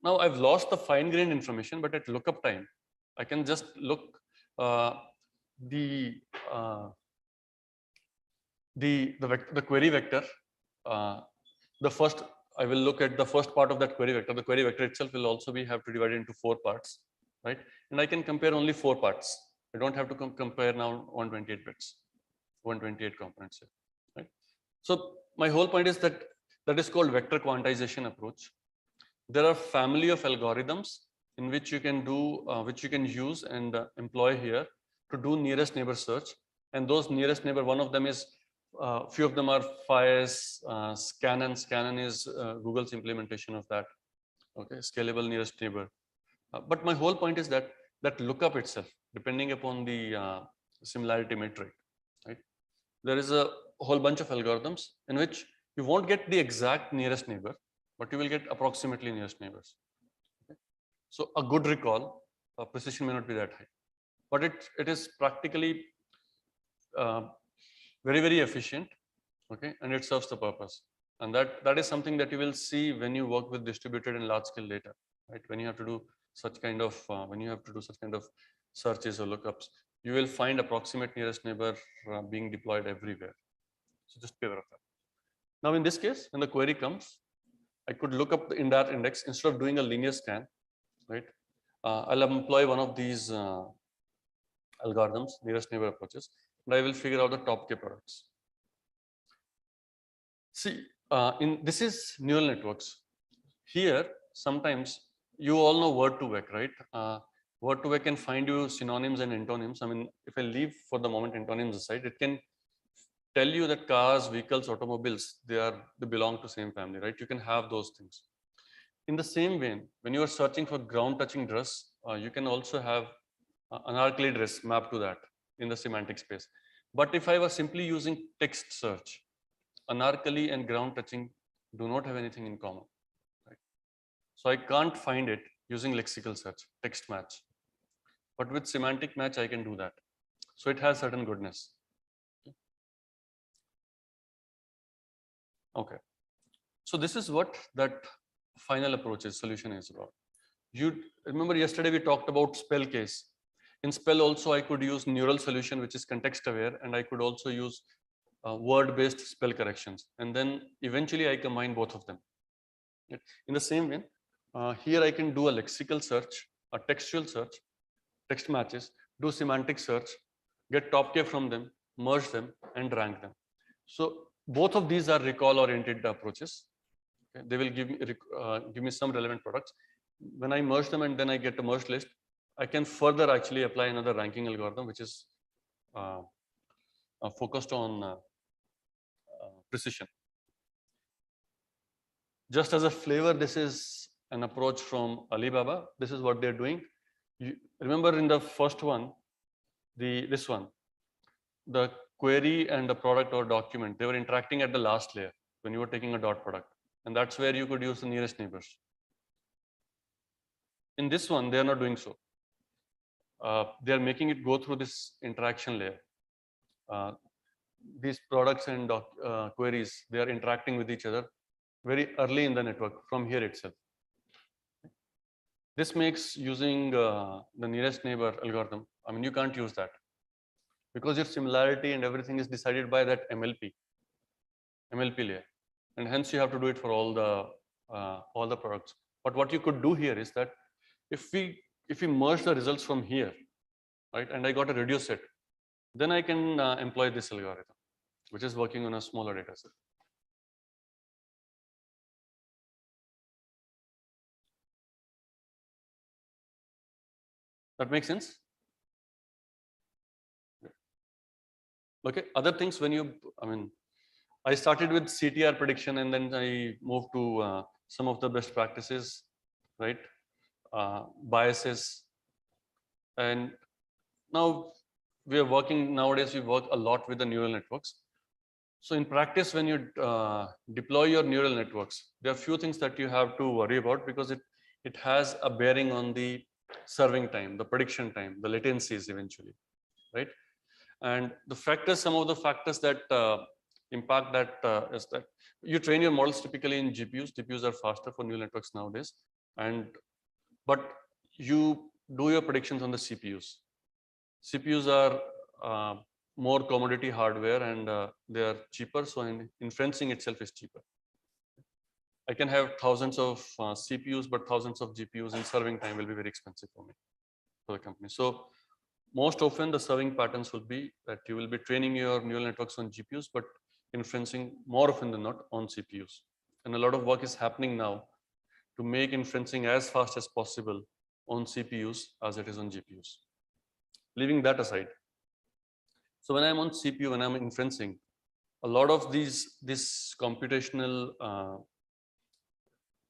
now I've lost the fine grained information, but at lookup time, I can just look the query vector. The first, I will look at the first part of that query vector. The query vector itself will also be have to divide it into 4 parts, right? And I can compare only 4 parts. I don't have to compare now 128 bits, 128 components here, right? So my whole point is that that is called vector quantization approach. There are family of algorithms in which you can do, which you can use and employ here to do nearest neighbor search. And those nearest neighbor, one of them is, few of them are FIRES, Scanon. Scanon is Google's implementation of that. Okay, scalable nearest neighbor. But my whole point is that that lookup itself, depending upon the similarity metric, right? There is a whole bunch of algorithms in which you won't get the exact nearest neighbor, but you will get approximately nearest neighbors. Okay? So a good recall, precision may not be that high, but it is practically very, very efficient. Okay, and it serves the purpose. And that is something that you will see when you work with distributed and large scale data, right? When you have to do such kind of searches or lookups, you will find approximate nearest neighbor being deployed everywhere. So just be aware of that. Now in this case, when the query comes, I could look up the indirect index instead of doing a linear scan, right? I'll employ one of these algorithms, nearest neighbor approaches, and I will figure out the top K products. See, this is neural networks. Here, sometimes you all know word2vec, right? Word2vec can find you synonyms and antonyms. I mean, if I leave for the moment antonyms aside, it can tell you that cars, vehicles, automobiles, they belong to same family, right? You can have those things. In the same vein, when you are searching for ground touching dress, you can also have anarchly dress mapped to that in the semantic space. But if I was simply using text search, anarchly and ground touching do not have anything in common, right? So I can't find it using lexical search, text match. But with semantic match, I can do that. So it has certain goodness. Okay. So this is what that final approaches solution is about. You remember yesterday we talked about spell case. In spell also I could use neural solution, which is context aware, and I could also use word-based spell corrections. And then eventually I combine both of them. In the same way, here I can do a lexical search, a textual search, text matches, do semantic search, get top K from them, merge them, and rank them. So both of these are recall-oriented approaches. Okay? They will give me some relevant products. When I merge them and then I get a merged list, I can further actually apply another ranking algorithm, which is focused on precision. Just as a flavor, this is an approach from Alibaba. This is what they're doing. You remember in the first one, this one, the query and the product or document, they were interacting at the last layer when you were taking a dot product. And that's where you could use the nearest neighbors. In this one, they are not doing so. They are making it go through this interaction layer. These products and queries, they are interacting with each other very early in the network from here itself. This makes using the nearest neighbor algorithm, I mean, you can't use that because your similarity and everything is decided by that MLP layer. And hence you have to do it for all the products. But what you could do here is that if we merge the results from here, right, and I got a reduced set, then I can employ this algorithm, which is working on a smaller data set. That makes sense? Okay, other things when you, I mean, I started with CTR prediction and then I moved to some of the best practices, right? Biases. And now we are working, nowadays we work a lot with the neural networks. So in practice, when you deploy your neural networks, there are few things that you have to worry about because it has a bearing on the serving time, the prediction time, the latencies eventually, right? And the factors, some of the factors that impact that is that you train your models typically in GPUs. GPUs are faster for neural networks nowadays, but you do your predictions on the CPUs. CPUs are more commodity hardware, and they are cheaper, so inferencing itself is cheaper. I can have thousands of CPUs, but thousands of GPUs, and serving time will be very expensive for me, for the company. So most often the serving patterns will be that you will be training your neural networks on GPUs, but inferencing more often than not on CPUs. And a lot of work is happening now to make inferencing as fast as possible on CPUs as it is on GPUs. Leaving that aside, so when I'm on CPU, when I'm inferencing, a lot of this computational,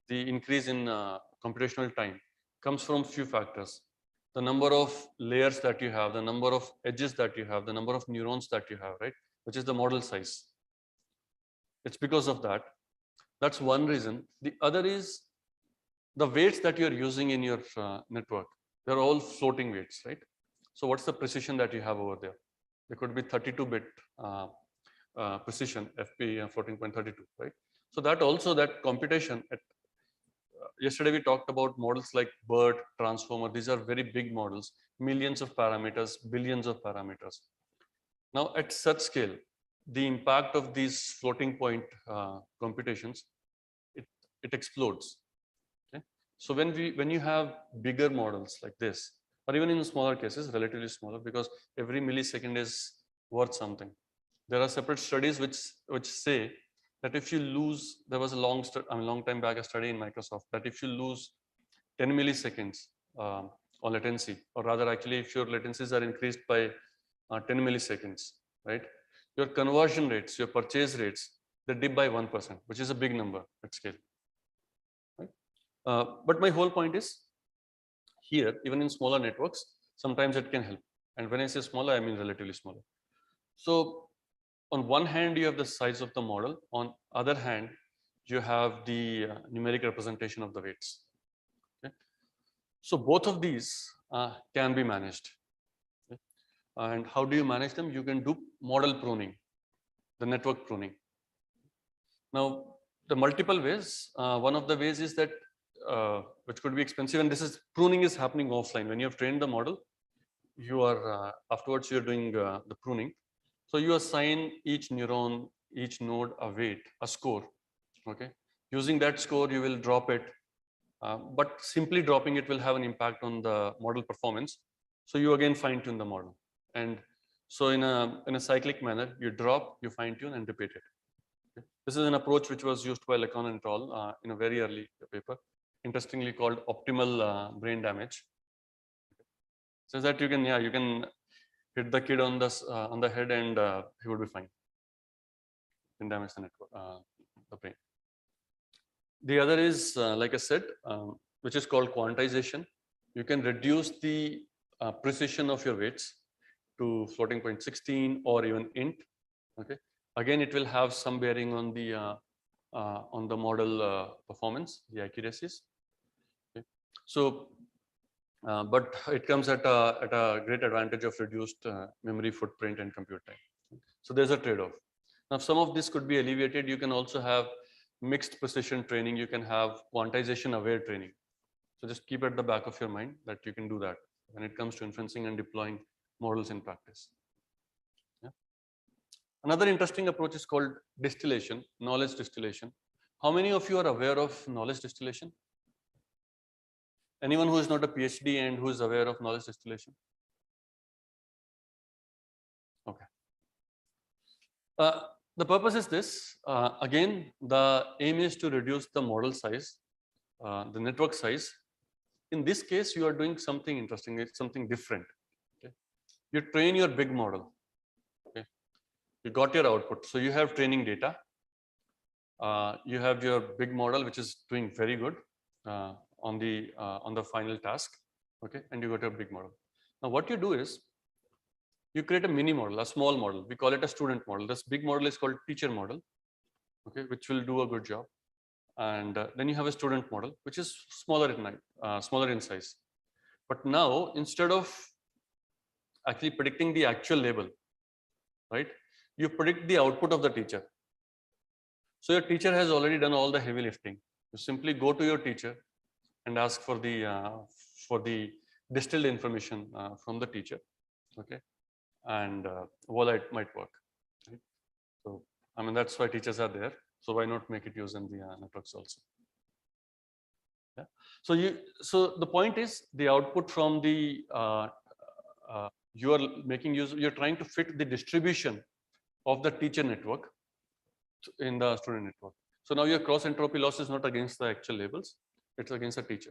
the increase in computational time comes from few factors. The number of layers that you have, the number of edges that you have, the number of neurons that you have, right? Which is the model size. It's because of that. That's one reason. The other is the weights that you're using in your network. They're all floating weights, right? So what's the precision that you have over there? There could be 32-bit precision, FP floating point 32, right? So that also, that computation, yesterday we talked about models like BERT, Transformer. These are very big models, millions of parameters, billions of parameters. Now at such scale, the impact of these floating point computations, it explodes. Okay? So when you have bigger models like this, or even in smaller cases, relatively smaller, because every millisecond is worth something. There are separate studies which say that if you lose, there was a long time back a study in Microsoft, that if you lose 10 milliseconds on latency, or rather actually if your latencies are increased by 10 milliseconds, right? Your conversion rates, your purchase rates, they dip by 1%, which is a big number at scale. Right? But my whole point is, here, even in smaller networks, sometimes it can help. And when I say smaller, I mean relatively smaller. So on one hand, you have the size of the model. On other hand, you have the numeric representation of the weights. Okay? So both of these can be managed. Okay? And how do you manage them? You can do model pruning, the network pruning. Now, the multiple ways, one of the ways is that which could be expensive, and this is pruning is happening offline. When you have trained the model, you are afterwards you're doing the pruning. So you assign each neuron, each node a weight, a score. Okay, using that score, you will drop it, but simply dropping it will have an impact on the model performance. So you again fine tune the model, and so in a cyclic manner, you drop, you fine tune, and repeat it. Okay. This is an approach which was used by Lecon et al. In a very early paper, interestingly called optimal brain damage. So that you can hit the kid on the head and he would be fine. You can damage the network, the brain. The other is, like I said, which is called quantization. You can reduce the precision of your weights to floating point 16 or even int. Okay. Again, it will have some bearing on the model performance, the accuracies. Okay. So, but it comes at a great advantage of reduced memory footprint and compute time. So there's a trade-off. Now, some of this could be alleviated. You can also have mixed precision training. You can have quantization aware training. So just keep at the back of your mind that you can do that when it comes to inferencing and deploying models in practice. Yeah. Another interesting approach is called distillation, knowledge distillation. How many of you are aware of knowledge distillation? Anyone who is not a PhD and who is aware of knowledge distillation? Okay. The purpose is this. Again, the aim is to reduce the model size, the network size. In this case, you are doing something interesting. It's something different. Okay? You train your big model. Okay? You got your output. So you have training data. You have your big model, which is doing very good on the final task. Okay, and you got your big model. Now, what you do is you create a mini model, a small model. We call it a student model. This big model is called teacher model. Okay, which will do a good job. And then you have a student model, which is smaller in size. But now, instead of actually predicting the actual label, right? You predict the output of the teacher. So your teacher has already done all the heavy lifting. You simply go to your teacher and ask for the distilled information from the teacher, okay, and voila, it might work. Right? So I mean that's why teachers are there. So why not make it use in the networks also? Yeah. So the point is the output from the you are making use. You're trying to fit the distribution of the teacher network in the student network. So now your cross entropy loss is not against the actual labels; it's against the teacher.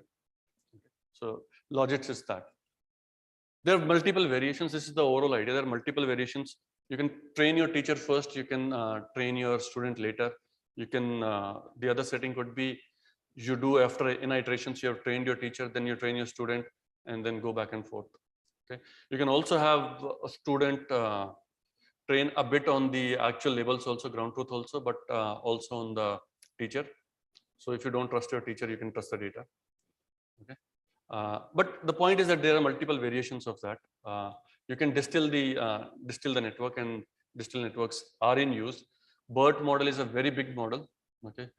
Okay. So logic is that. There are multiple variations. This is the overall idea. There are multiple variations. You can train your teacher first. You can train your student later. You can, the other setting could be you do after in iterations, you have trained your teacher, then you train your student, and then go back and forth. Okay. You can also have a student train a bit on the actual labels also, ground truth also, but also on the teacher. So if you don't trust your teacher, you can trust the data. Okay. But the point is that there are multiple variations of that. You can distill the network, and distill networks are in use. BERT model is a very big model, okay,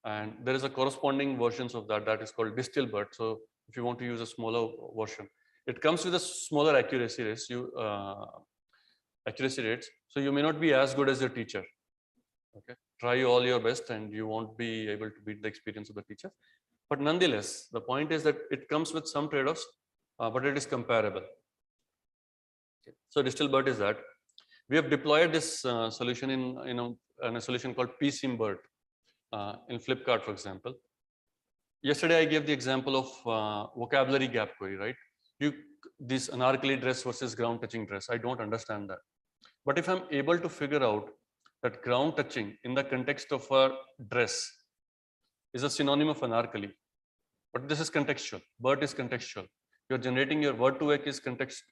and there is a corresponding versions of that is called distill BERT. So if you want to use a smaller version, it comes with a smaller accuracy rates. So you may not be as good as your teacher. Okay, try all your best, and you won't be able to beat the experience of the teacher. But nonetheless, the point is that it comes with some trade-offs, but it is comparable. Okay. So DistilBERT is that we have deployed this solution in a solution called PSIMBERT in Flipkart, for example. Yesterday, I gave the example of vocabulary gap query, right? This anarchally dress versus ground touching dress. I don't understand that. But if I'm able to figure out that ground touching in the context of a dress is a synonym of anarchally, but this is contextual. BERT is contextual. You're generating your word to vec is context.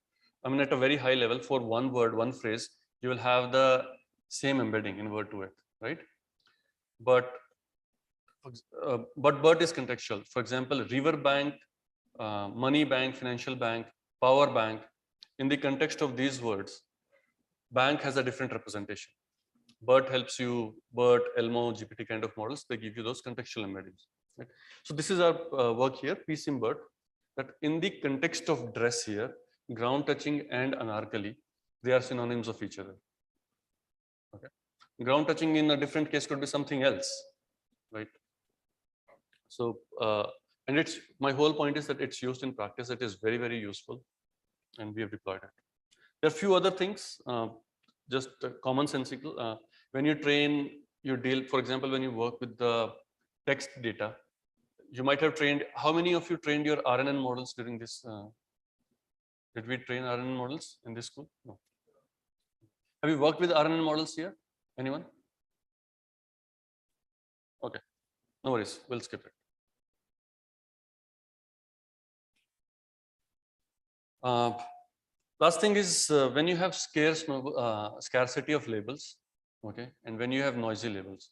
I mean, at a very high level, for one word, one phrase, you will have the same embedding in word to vec, right? But BERT is contextual. For example, river bank, money bank, financial bank, power bank. In the context of these words, bank has a different representation. BERT helps you, BERT, Elmo, GPT kind of models, they give you those contextual embeddings. Right? So this is our work here, PSIMBERT, that in the context of dress here, ground touching and anarchally, they are synonyms of each other. Okay. Ground touching in a different case could be something else, right? So, and it's, my whole point is that it's used in practice. It is very, very useful, and we have deployed it. There are a few other things, just commonsensical. When you train, you deal, for example, when you work with the text data, you might have trained, how many of you trained your RNN models during this? Did we train RNN models in this school? No. Have you worked with RNN models here? Anyone? Okay, no worries, we'll skip it. Last thing is when you have scarcity of labels, okay, and when you have noisy labels.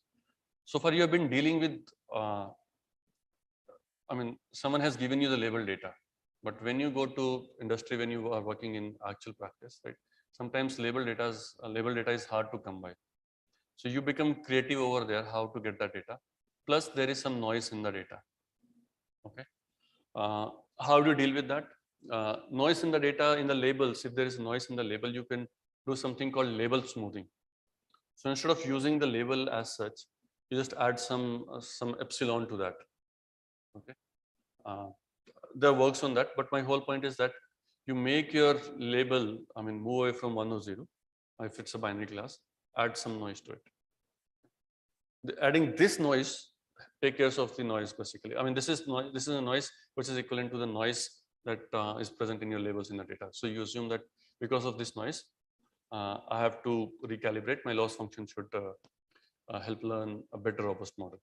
So far you have been dealing with, I mean, someone has given you the label data, but when you go to industry, when you are working in actual practice, right? Sometimes label data is hard to come by. So you become creative over there, how to get that data. Plus there is some noise in the data. Okay. How do you deal with that? Noise in the data, in the labels, if there is noise in the label, you can do something called label smoothing. So instead of using the label as such, you just add some epsilon to that. Okay. There works on that, but my whole point is that you make your label, I mean, move away from 1 or 0. If it's a binary class, add some noise to it. Adding this noise take care of the noise basically. I mean, this is a noise which is equivalent to the noise that is present in your labels in the data. So you assume that because of this noise, I have to recalibrate my loss function should help learn a better robust model.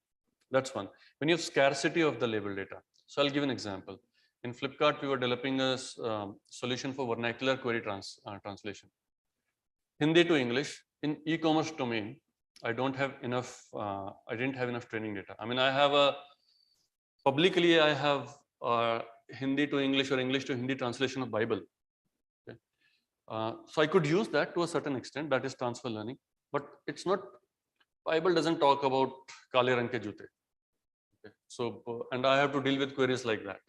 That's one. When you have scarcity of the label data. So I'll give an example. In Flipkart, we were developing a solution for vernacular query translation. Hindi to English in e-commerce domain. I didn't have enough training data. I mean, publicly I have Hindi to English or English to Hindi translation of Bible. Okay. So I could use that to a certain extent, that is transfer learning, but it's not, Bible doesn't talk about Kale Rang ke jute. Okay. So, and I have to deal with queries like that.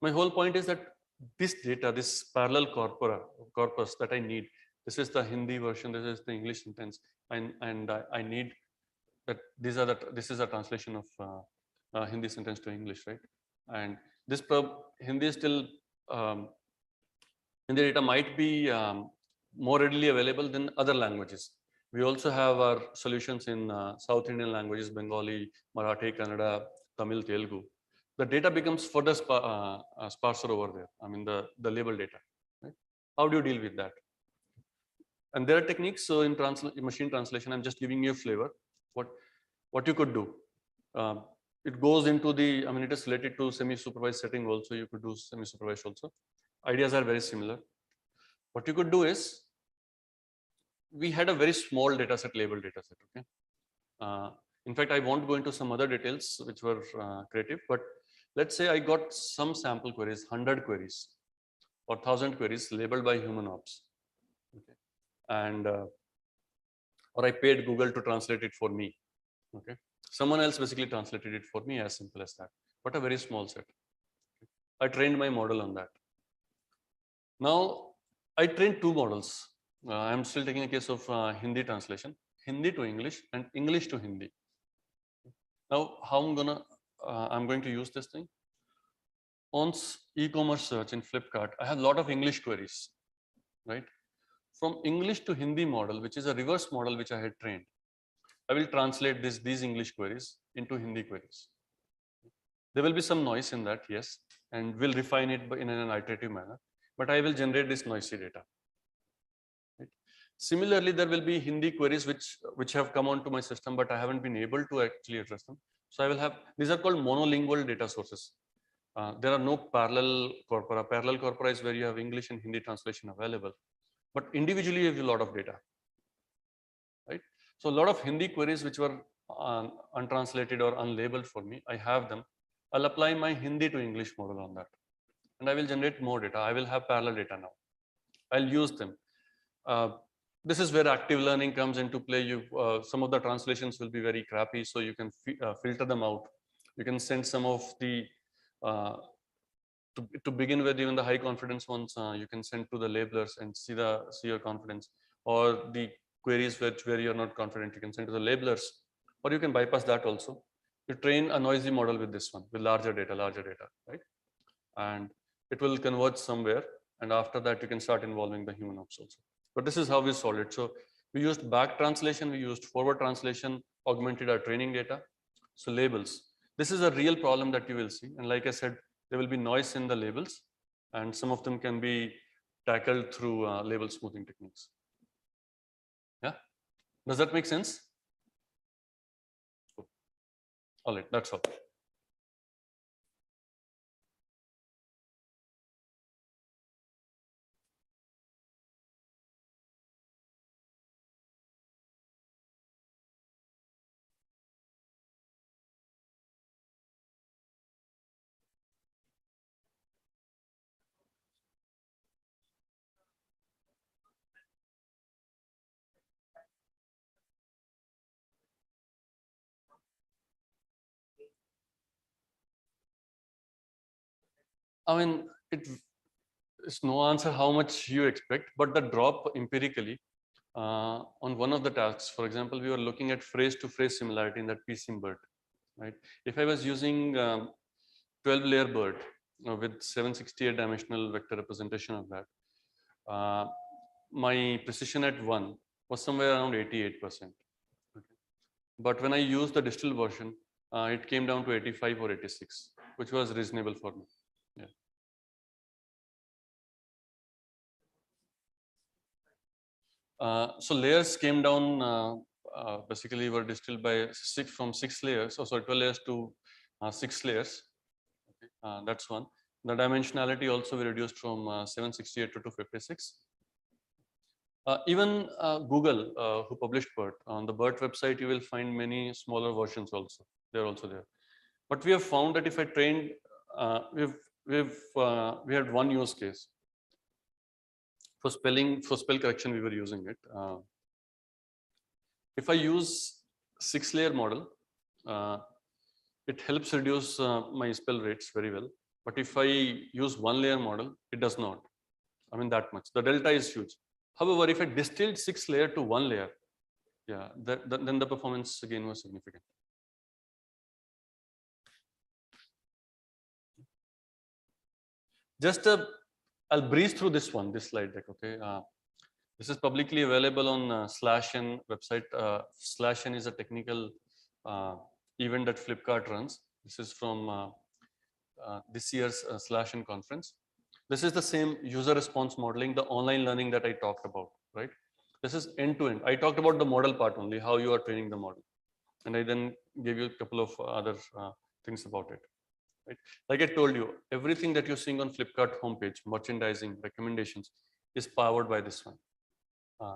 My whole point is that this data, this parallel corpus that I need, this is the Hindi version, this is the English sentence, and I need that this is a translation of Hindi sentence to English, right? And this Hindi is still Hindi data might be more readily available than other languages. We also have our solutions in South Indian languages, Bengali, Marathi, Kannada, Tamil, Telugu. The data becomes further sparser over there. I mean, the label data. Right? How do you deal with that? And there are techniques. So in machine translation, I'm just giving you a flavor. What you could do. It goes into the, I mean, it is related to semi-supervised setting also. You could do semi-supervised also. Ideas are very similar. What you could do is, we had a very small data set, label data set. Okay. In fact, I won't go into some other details which were creative, but let's say I got some sample queries, 100 queries or 1,000 queries labeled by human ops. Okay. And or I paid Google to translate it for me. Okay. Someone else basically translated it for me, as simple as that, but a very small set. I trained my model on that. Now, I trained two models. I'm still taking a case of Hindi translation, Hindi to English and English to Hindi. Now, how I'm going to use this thing. On e-commerce search in Flipkart, I have a lot of English queries, right? From English to Hindi model, which is a reverse model which I had trained, I will translate these English queries into Hindi queries. There will be some noise in that, yes, and we'll refine it in an iterative manner, but I will generate this noisy data. Right? Similarly, there will be Hindi queries which have come onto my system, but I haven't been able to actually address them. So I will have, these are called monolingual data sources. There are no parallel corpora. Parallel corpora is where you have English and Hindi translation available, but individually you have a lot of data, right? So a lot of Hindi queries which were untranslated or unlabeled for me, I have them. I'll apply my Hindi to English model on that, and I will generate more data. I will have parallel data now. I'll use them. This is where active learning comes into play. Some of the translations will be very crappy, so you can filter them out. You can send some of the to begin with, even the high confidence ones, you can send to the labelers and see your confidence, or the queries where you're not confident, you can send to the labelers, or you can bypass that also. You train a noisy model with this one, with larger data, right? And it will converge somewhere, and after that you can start involving the human ops also. But this is how we solved it. So we used back translation, we used forward translation, augmented our training data. So labels, this is a real problem that you will see, and like I said, there will be noise in the labels, and some of them can be tackled through label smoothing techniques. Yeah, does that make sense? Cool. All right, that's all. I mean, it's no answer how much you expect, but the drop empirically on one of the tasks, for example, we were looking at phrase-to-phrase similarity in that PSIM BERT, right? If I was using 12-layer BERT with 768 dimensional vector representation of that, my precision at 1 was somewhere around 88%. Okay. But when I used the digital version, it came down to 85 or 86, which was reasonable for me. Yeah. So layers came down, basically were distilled by from 6 layers, or sorry, 12 layers to 6 layers. Okay. That's one. The dimensionality also we reduced from 768 to 256. Even Google, who published BERT, on the BERT website, you will find many smaller versions also. They're also there. But we have found that if I trained, we had one use case. For spell correction, we were using it. If I use 6-layer model, it helps reduce my spell rates very well. But if I use 1-layer model, it does not. I mean, that much. The delta is huge. However, if I distilled 6-layer to 1 layer, yeah, then the performance gain was significant. Just I'll breeze through this slide deck. Okay, this is publicly available on /n website. /n is a technical event that Flipkart runs. This is from this year's /n conference. This is the same user response modeling, the online learning that I talked about, right? This is end to end. I talked about the model part only, how you are training the model, and I then gave you a couple of other things about it. Right? Like I told you, everything that you're seeing on Flipkart homepage, merchandising, recommendations, is powered by this one,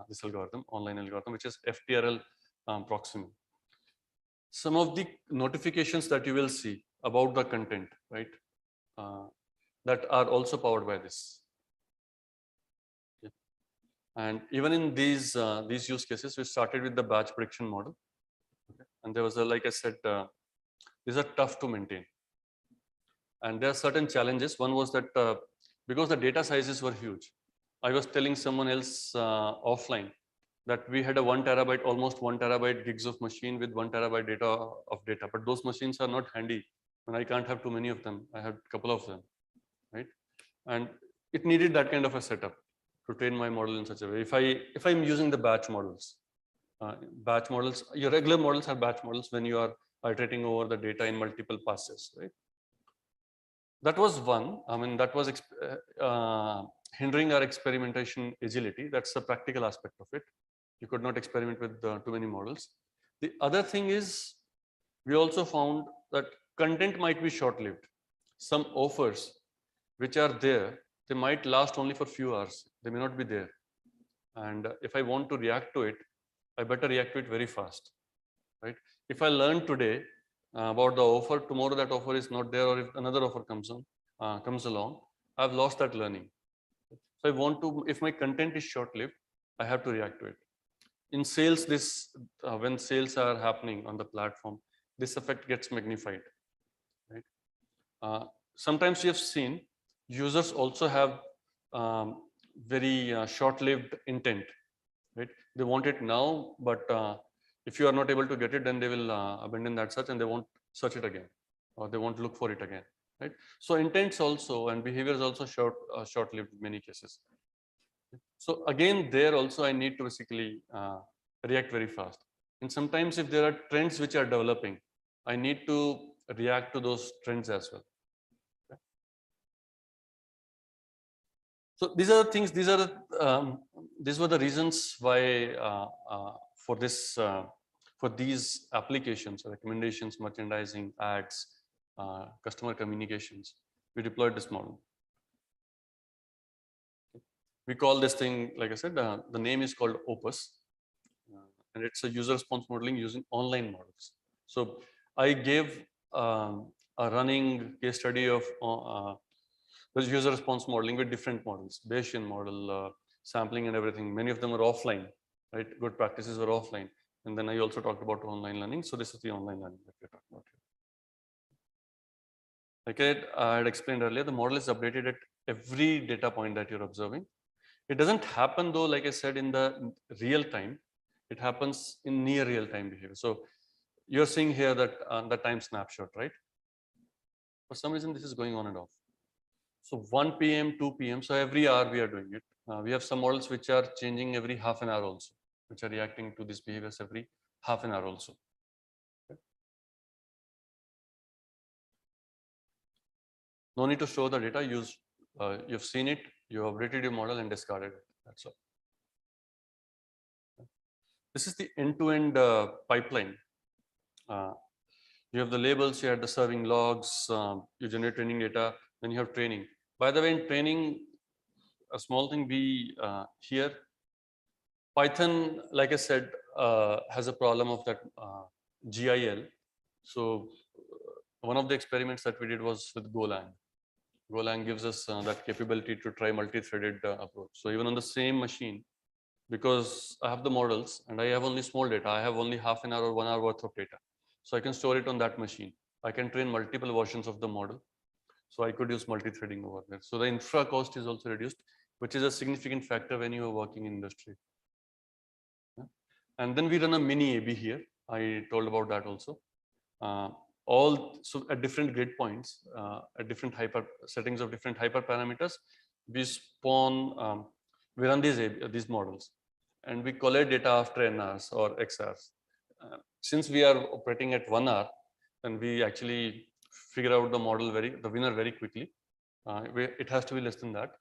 this algorithm, online algorithm, which is FTRL Proximo. Some of the notifications that you will see about the content, right, that are also powered by this. Yeah. And even in these use cases, we started with the batch prediction model, okay? And there was a, like I said, these are tough to maintain. And there are certain challenges. One was that because the data sizes were huge, I was telling someone else offline that we had a 1 terabyte, almost 1 terabyte gigs of machine with 1 terabyte of data, but those machines are not handy, and I can't have too many of them. I had a couple of them, right? And it needed that kind of a setup to train my model in such a way. If I'm using the batch models, your regular models are batch models when you are iterating over the data in multiple passes, right? That was one. I mean, that was hindering our experimentation agility. That's the practical aspect of it. You could not experiment with too many models. The other thing is, we also found that content might be short-lived. Some offers which are there, they might last only for few hours. They may not be there. And if I want to react to it, I better react to it very fast, right? If I learn today about the offer, tomorrow that offer is not there, or if another offer comes along, I've lost that learning. So I want to, if my content is short-lived, I have to react to it. In sales, when sales are happening on the platform, this effect gets magnified, right? Sometimes you have seen users also have very short-lived intent, right? They want it now, but if you are not able to get it, then they will abandon that search and they won't search it again, or they won't look for it again, right? So intents also and behaviors also short-lived in many cases. So again, there also I need to basically react very fast. And sometimes if there are trends which are developing, I need to react to those trends as well. Okay. So these are the things. These were the reasons why for these applications, recommendations, merchandising, ads, customer communications, we deployed this model. We call this thing, like I said, the name is called Opus, and it's a user response modeling using online models. So I gave a running case study of user response modeling with different models, Bayesian model, sampling and everything. Many of them are offline, right? Good practices are offline. And then I also talked about online learning. So this is the online learning that we're talking about here. Like I had explained earlier, the model is updated at every data point that you're observing. It doesn't happen though, like I said, in the real time. It happens in near real time behavior. So you're seeing here that the time snapshot, right? For some reason, this is going on and off. So 1 p.m., 2 p.m. So every hour we are doing it. We have some models which are changing every half an hour also, which are reacting to these behaviors every half an hour also. Okay. No need to show the data. You've seen it. You have updated your model and discarded it. That's all. This is the end-to-end pipeline. You have the labels, you have the serving logs, you generate training data, then you have training. By the way, in training, a small thing here, Python, like I said, has a problem of that GIL. So one of the experiments that we did was with Golang. Golang gives us that capability to try multi-threaded approach. So even on the same machine, because I have the models and I have only small data, I have only half an hour or 1 hour worth of data. So I can store it on that machine. I can train multiple versions of the model. So I could use multi-threading over there. So the infra cost is also reduced, which is a significant factor when you are working in industry. Yeah. And then we run a mini AB here. I told about that also. So at different grid points, at different hyper settings of different hyper parameters, we spawn, we run these models, and we collect data after n hours or x hours. Since we are operating at 1 hour, then we actually figure out the winner very quickly. It has to be less than that.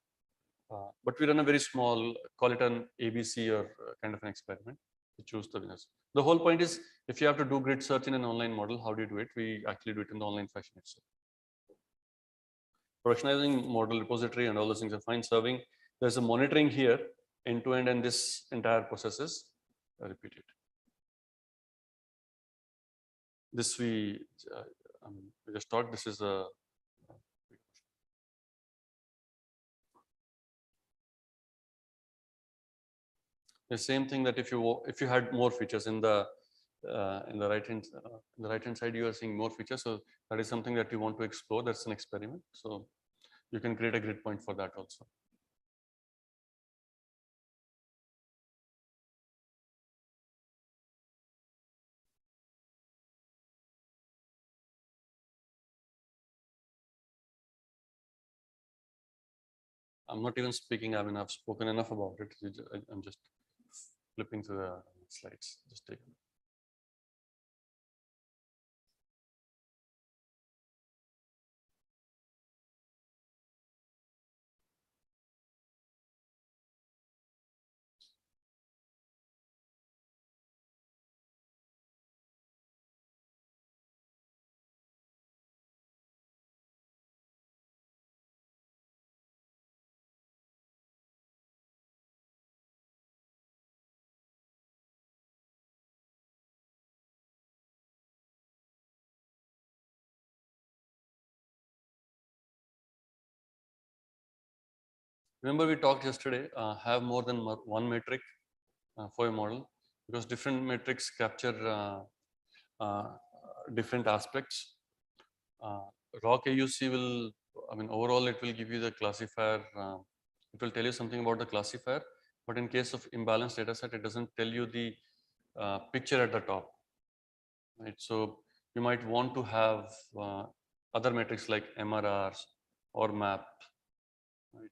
But we run a very small, call it an ABC or kind of an experiment to choose the winners. The whole point is, if you have to do grid search in an online model, how do you do it? We actually do it in the online fashion itself. Productionizing model repository and all those things are fine. Serving, there's a monitoring here end to end, and this entire process is repeated. This we just talked. This is a the same thing that if you had more features in the right hand side, you are seeing more features. So that is something that you want to explore. That's an experiment. So you can create a grid point for that also. I'm not even speaking. I mean, I've spoken enough about it. I'm just flipping through the slides. Just take a look. Remember, we talked yesterday, have more than one metric for a model, because different metrics capture different aspects. Rock AUC will, I mean, overall, it will give you the classifier. It will tell you something about the classifier, but in case of imbalanced data set, it doesn't tell you the picture at the top. Right? So you might want to have other metrics like MRRs or MAP. Right?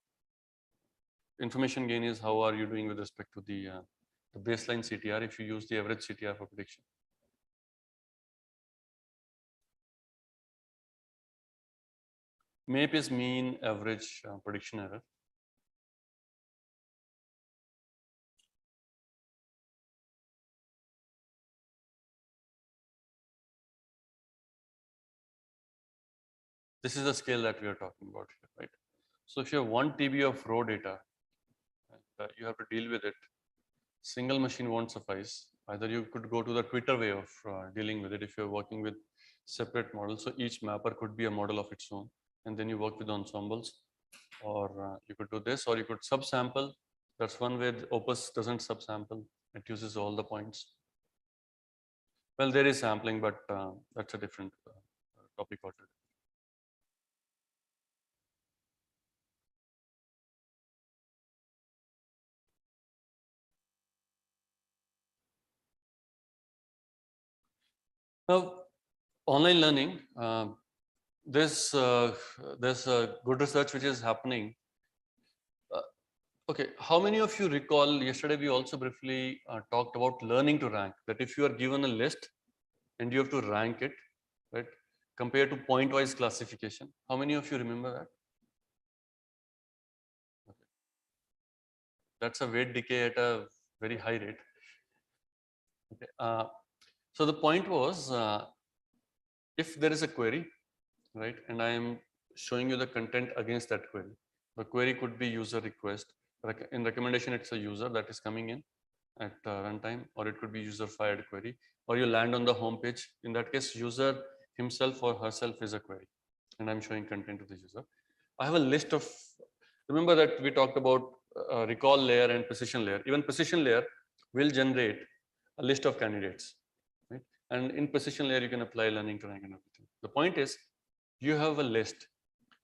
Information gain is how are you doing with respect to the baseline CTR if you use the average CTR for prediction. MAP is mean average prediction error. This is the scale that we are talking about here, right? So if you have 1 TB of raw data, you have to deal with it. Single machine won't suffice. Either you could go to the Twitter way of dealing with it if you're working with separate models. So each mapper could be a model of its own, and then you work with ensembles. Or you could do this, or you could subsample. That's one way. Opus doesn't subsample. It uses all the points. Well, there is sampling, but that's a different topic altogether. Now, online learning, there's good research which is happening. Okay, how many of you recall yesterday we also briefly talked about learning to rank, that if you are given a list and you have to rank it, right, compared to point-wise classification. How many of you remember that? Okay. That's a weight decay at a very high rate. Okay. So the point was, if there is a query, right, and I am showing you the content against that query. The query could be user request. In recommendation, it's a user that is coming in at runtime, or it could be user fired query, or you land on the home page. In that case, user himself or herself is a query, and I'm showing content to the user. I have a list of, remember that we talked about recall layer and precision layer. Even precision layer will generate a list of candidates, right? And in precision layer, you can apply learning to rank and everything. The point is, you have a list,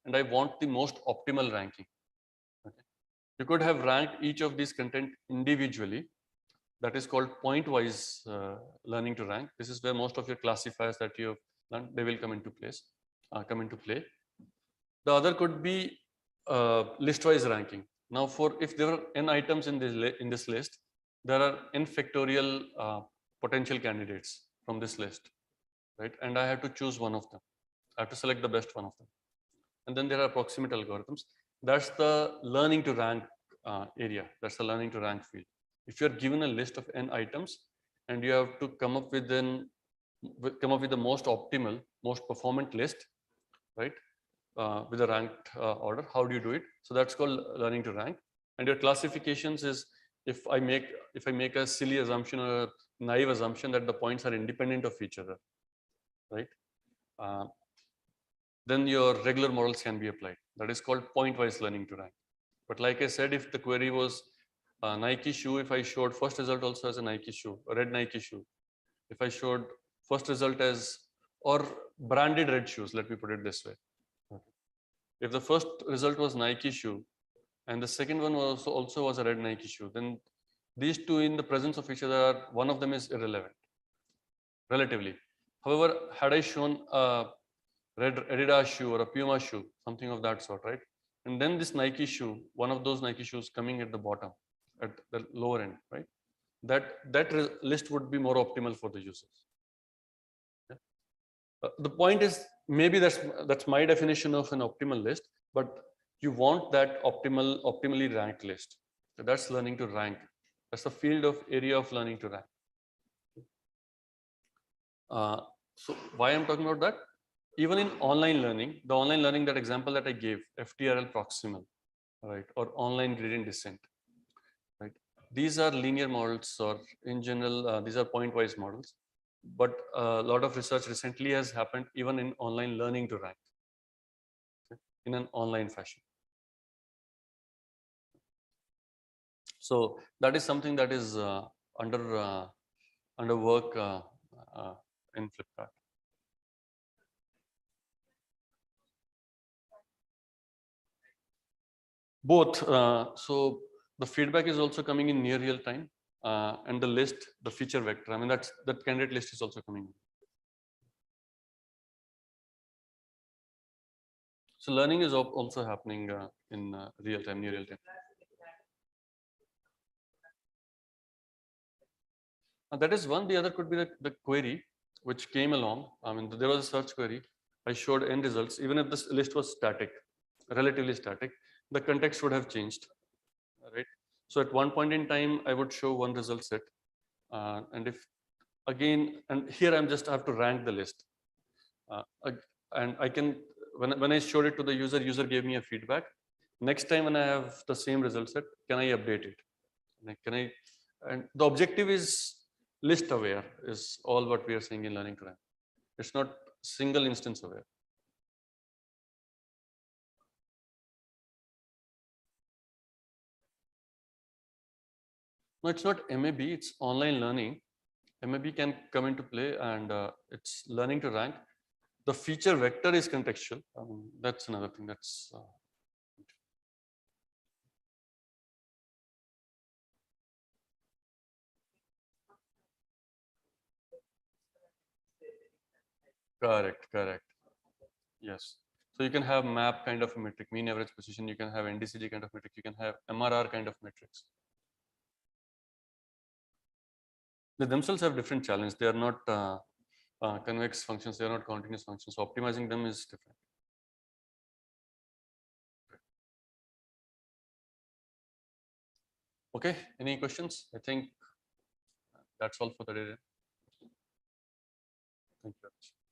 and I want the most optimal ranking. Okay? You could have ranked each of these content individually. That is called point-wise learning to rank. This is where most of your classifiers that you have learned, they will come into place, come into play. The other could be list-wise ranking. Now, for if there are n items in this list, there are n factorial potential candidates from this list, right? And I have to choose one of them. I have to select the best one of them. And then there are approximate algorithms. That's the learning to rank area. That's the learning to rank field. If you're given a list of n items and you have to come up with the most optimal, most performant list, right? With a ranked order, how do you do it? So that's called learning to rank. And your classifications is, if I make a silly assumption or a naive assumption that the points are independent of each other, right? Then your regular models can be applied. That is called point-wise learning to rank. But like I said, if the query was Nike shoe, if I showed first result also as a Nike shoe, a red Nike shoe, if I showed first result as, or branded red shoes, let me put it this way. If the first result was Nike shoe and the second one was also was a red Nike shoe, then these two in the presence of each other, one of them is irrelevant, relatively. However, had I shown a red Adidas shoe or a Puma shoe, something of that sort, right? And then this Nike shoe, one of those Nike shoes coming at the bottom, at the lower end, right? That list would be more optimal for the users. Yeah. The point is, maybe that's my definition of an optimal list, but you want that optimally ranked list. So that's learning to rank. That's the field of area of learning to rank. So why I'm talking about that? Even in online learning, the online learning, that example that I gave, FTRL proximal, right, or online gradient descent, right? These are linear models, or in general, these are point-wise models. But a lot of research recently has happened even in online learning to rank, okay, in an online fashion. So that is something that is under work in Flipkart. Both. So the feedback is also coming in near real time, and the list, the feature vector. I mean, that candidate list is also coming in. So learning is also happening in real time, near real time. That is one. The other could be the query which came along. I mean, there was a search query. I showed n results. Even if this list was static, relatively static, the context would have changed, right? So at one point in time, I would show one result set, and if again, and here I have to rank the list, and I can, when I showed it to the user gave me a feedback. Next time when I have the same result set, can I update it? And the objective is list aware is all what we are saying in learning to rank. It's not single instance aware. No, it's not MAB, it's online learning. MAB can come into play, and it's learning to rank. The feature vector is contextual. That's another thing. That's correct. Yes. So you can have map kind of a metric, mean average position. You can have NDCG kind of metric. You can have MRR kind of metrics. They themselves have different challenge. They are not convex functions. They are not continuous functions. So optimizing them is different. Okay. Any questions? I think that's all for the day. Thank you very much.